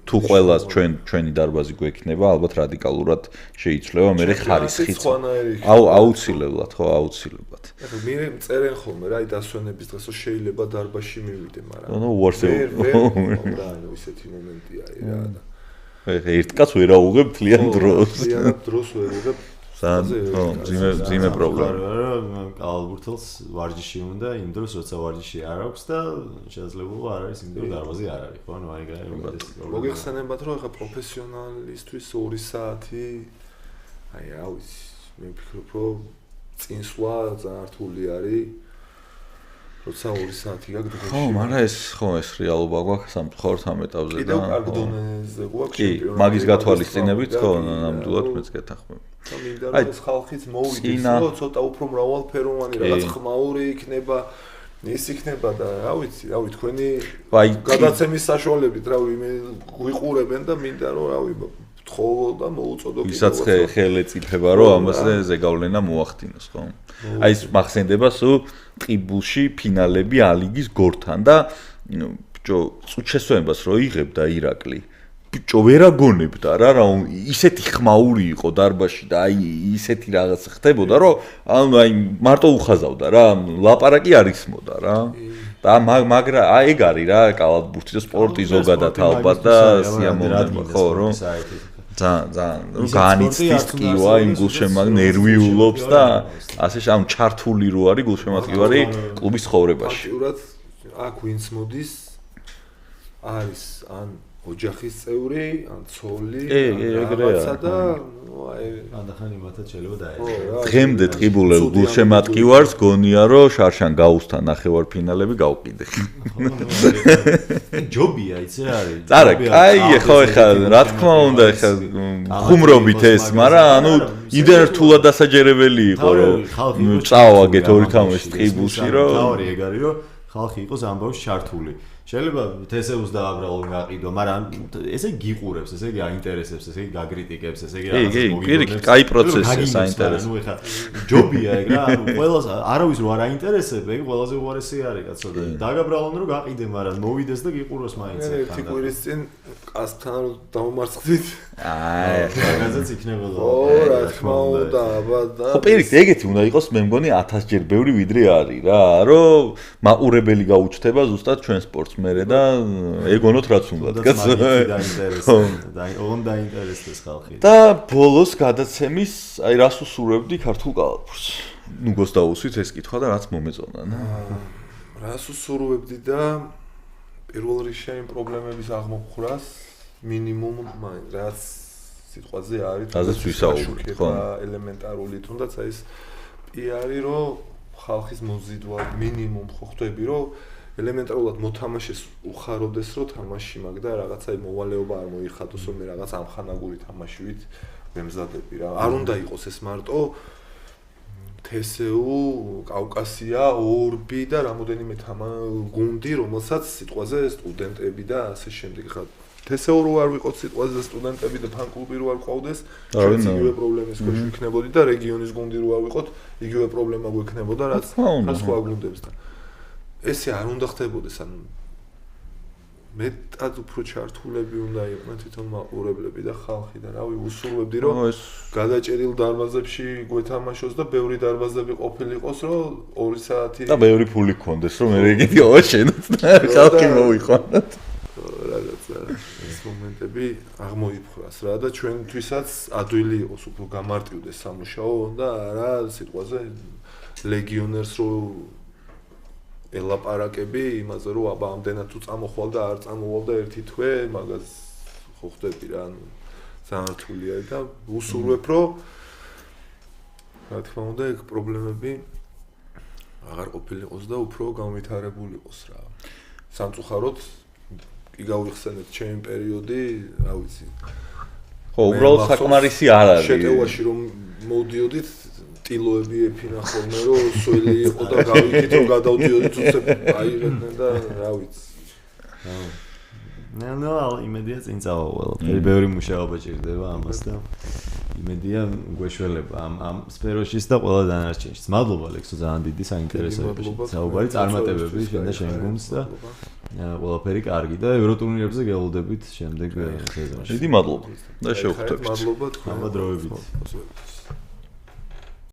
თუ ყველას ჩვენი დარბაზი გვექნება ალბათ რადიკალურად შეიცვლება მე ხარისხიც აუცილებლად ხო აუცილებლად ეხლა მე წერენ ხოლმე რა აი დასვენების დღეს რომ შეიძლება დარბაზში მივიდე მაგრამ ნუ უარსებო რა ისეთი მომენტია რა და ერთ კაც ვერ აუღებ თლიან დროს დროს ვერ აუღებ ძიმე პრობლემა. კალათბურთელს ვარჯიში უნდა იმ დროს, როცა ვარჯიში არ აქვს და შესაძლებლობა არ არის იმ დროს დარბაზი არ არის, ხო? ანუ აი მოგეხსენებათ რომ ახლა პროფესიონალისტვის 2 საათი აი რა ვიცი, მე ვფიქრობ რომ წინსვლა ძალიან რთული არის. როცა 2 საათი გაქვს დღეში. ხო, მაგრამ ეს რეალობა გვაქვს სამწუხაროდ ამ ეტაპზე და კიდევ კარგ დონეზე გვაქვს ჩემპიონატი. მაგის გათვალისწინებით ხო, ნამდვილად მეც გეთანხმები. აი ეს ხალხიც მოვიდეს, რომ ცოტა უფრო მრავალფეროვანი რაღაც ხმაური იქნება ის იქნება და რა ვიცი, თქვენი გადაცემის საშუალებით, მე გვიყურებენ და მინდა რომ თხოვო და მოუწოდო კიდევ. ისაც ხელე წიფება რომ ამაზე ზეგავლენა მოახდინოს, ხო? აი ეს მახსენდება სულ ტყიბულში ფინალები ალიგის გორთან და ბიჭო, წუჩესვენებას რო იღებდა ირაკლი. ბიჭო, ვერ აგონებდა რა ისეთი ხმაური იყო დარბაში და აი ისეთი რაღაც ხდებოდა რომ აი მარტო უხაზავდა რა, ლაპარაკი არ ისმოდა რა. და მაგრა ეგ არის რა, კალათბურთი და სპორტი ზოგადად ალბათ და სიამოვნება ხო რომ ძალიან განიცდის ტკივა იმ გულშემატკივარ ნერვიულობს და ასე ამ ჩართული რო არის გულშემატკივარი კლუბის ხოვრებაში. ფაქტურად აქ ვინც მოდის არის ან ოჯახის წევრი, ან ცოლი, რაღაცა და ანდახან იმათაც შეიძლება დაეჭირა. დღემდე ტყიბულელ გულშემატკივარს გონია რომ შარშან გაუსთან ნახევარფინალები გავყიდე. ჯობია, იცი რა არის. არა, კაია ხო ეხლა რა თქმა უნდა ეხლა ხუმრობით ეს, მაგრამ ანუ იმდენ რთულად დასაჯერებელი იყო რომ წავაგეთ ორი თამაში ტყიბულში რომ თავი ეგ არის რომ ხალხი იყოს ამბავს ჩართული. შეიძლება თესეულს დააბრალო გაყიდო, მაგრამ ესე გიყურებს, ესე გაინტერესებს, ესე გაგრიტიკებს, ესე რაღაცას მოგიგებს. კი, კაი პროცესია, საინტერესო. ნუ ეხა ჯობია ეგ რა, ყველას არავის რო არ აინტერესებს, ეგ ყველაზე უარესი არის, კაცო და დაგაბრალონ რომ გაყიდე, მაგრამ მოვიდეს და გიყუროს მაინც ახლა. თიკვირის წინ კასთან დავმარცხდით. აი, რაღაცაც იქნებოდა. რა თქმა უნდა, აბა და ხო, პირიქით, ეგეთი უნდა იყოს, მე მგონი 1000 ჯერ ბევრი ვიდრე არის რა, რომ მაყურებელი გაუჩნდება ზუსტად ჩვენ სპორტს მერე და ეგონოთ რაც უნდათ, კაცო. დაინტერესდეს ხალხი. და ბოლოს გადაცემის, აი რას უსურვებდი ქართულ კალათბურთს? ნუ გოს დაუსვით ეს კითხვა და რაც მომეწონა. რას უსურვებდი და პირველ რიგში იმ პრობლემების აღმოფხვრას მინიმუმ რაც სიტყვაზე არის, რაზეც ვისაუბრეთ, ხო? ელემენტარული, თუნდაც აი ეს პიარი რომ ხალხის მოზიდვა მინიმუმ ხო ხვდები რომ ელემენტარულად მოთამაშეს უხარობდეს რომ თამაში მაგ და რაღაცა მოვალეობა არ მოიხატოს რომ მე რაღაც ამხანაგური თამაშივით მემზადები რა. არ უნდა იყოს ეს მარტო თესეუ, კავკასია, ორბი და რამოდენიმე გუნდი, რომელსაც სიტყვაზე სტუდენტები და ასე შემდეგ. ხა თესეუ რო არ ვიყოთ სიტყვაზე სტუდენტები და ფან-კლუბი რო არ ყავდეს, შენ იგივე პრობლემის ქვეშ ვიქნებოდი და რეგიონის გუნდი რო არ ვიყოთ, იგივე პრობლემა გვექნებოდა რაც სხვა გუნდებს და ესე არ უნდა ხდებოდეს, ანუ მეტად უფრო ჩართულები უნდა იყვნენ თვითონ მაყურებლები და ხალხი და რავი უსურვებდი რომ გადაჭერილ დარბაზებში გვეთამაშოს და ბევრი დარბაზები ყოფილიყოს რომ 2 საათი და ბევრი ფული გქონდეს რომ მე რეგეთი ავაშენოთ და ხალხი მოვიყვანოთ. რაღაცა ეს მომენტები აღმოიფხვრას რა და ჩვენთვისაც ადვილი იყოს უფრო გამარტივდეს სამუშაო და არა სიტყვაზე ლეგიონერს რო ელაპარაკები იმაზე რომ აბა ამდენად თუ წამოხვალ და არ წამოვალ და ერთი თვე მაგას ხო ხვდები რა ანუ ძალიან რთულია და უსურვებ რომ რა თქმა უნდა ეგ პრობლემები აღარ ყოფილიყოს და უფრო განვითარებულიყოს რა სამწუხაროდ კი გავიხსენეთ ჩემი პერიოდი რა ვიცი ხო უბრალოდ საკმარისი არ არის შეტევაში რომ მოვდიოდით ტილოები ეფინა ხოლმე რომ სველი იყო და გავიქით რომ გადავდიოდით უცებ აიღებდნენ და რა ვიცი. ნუ იმედია წინ წავალ. ბევრი მუშაობა ჭირდება ამას და იმედია გვეშველება ამ სფეროშიც და ყველა დანარჩენშიც. მადლობა ლექსო ძალიან დიდი საინტერესოებაში. საუბარი წარმატებები შენ და შენ გუნდს და ყველაფერი კარგი და ევროტურნირებზე გელოდებით შემდეგ სეზონში. დიდი მადლობა და შევხვდებით. მადლობა თქვენ. ამბადროებით.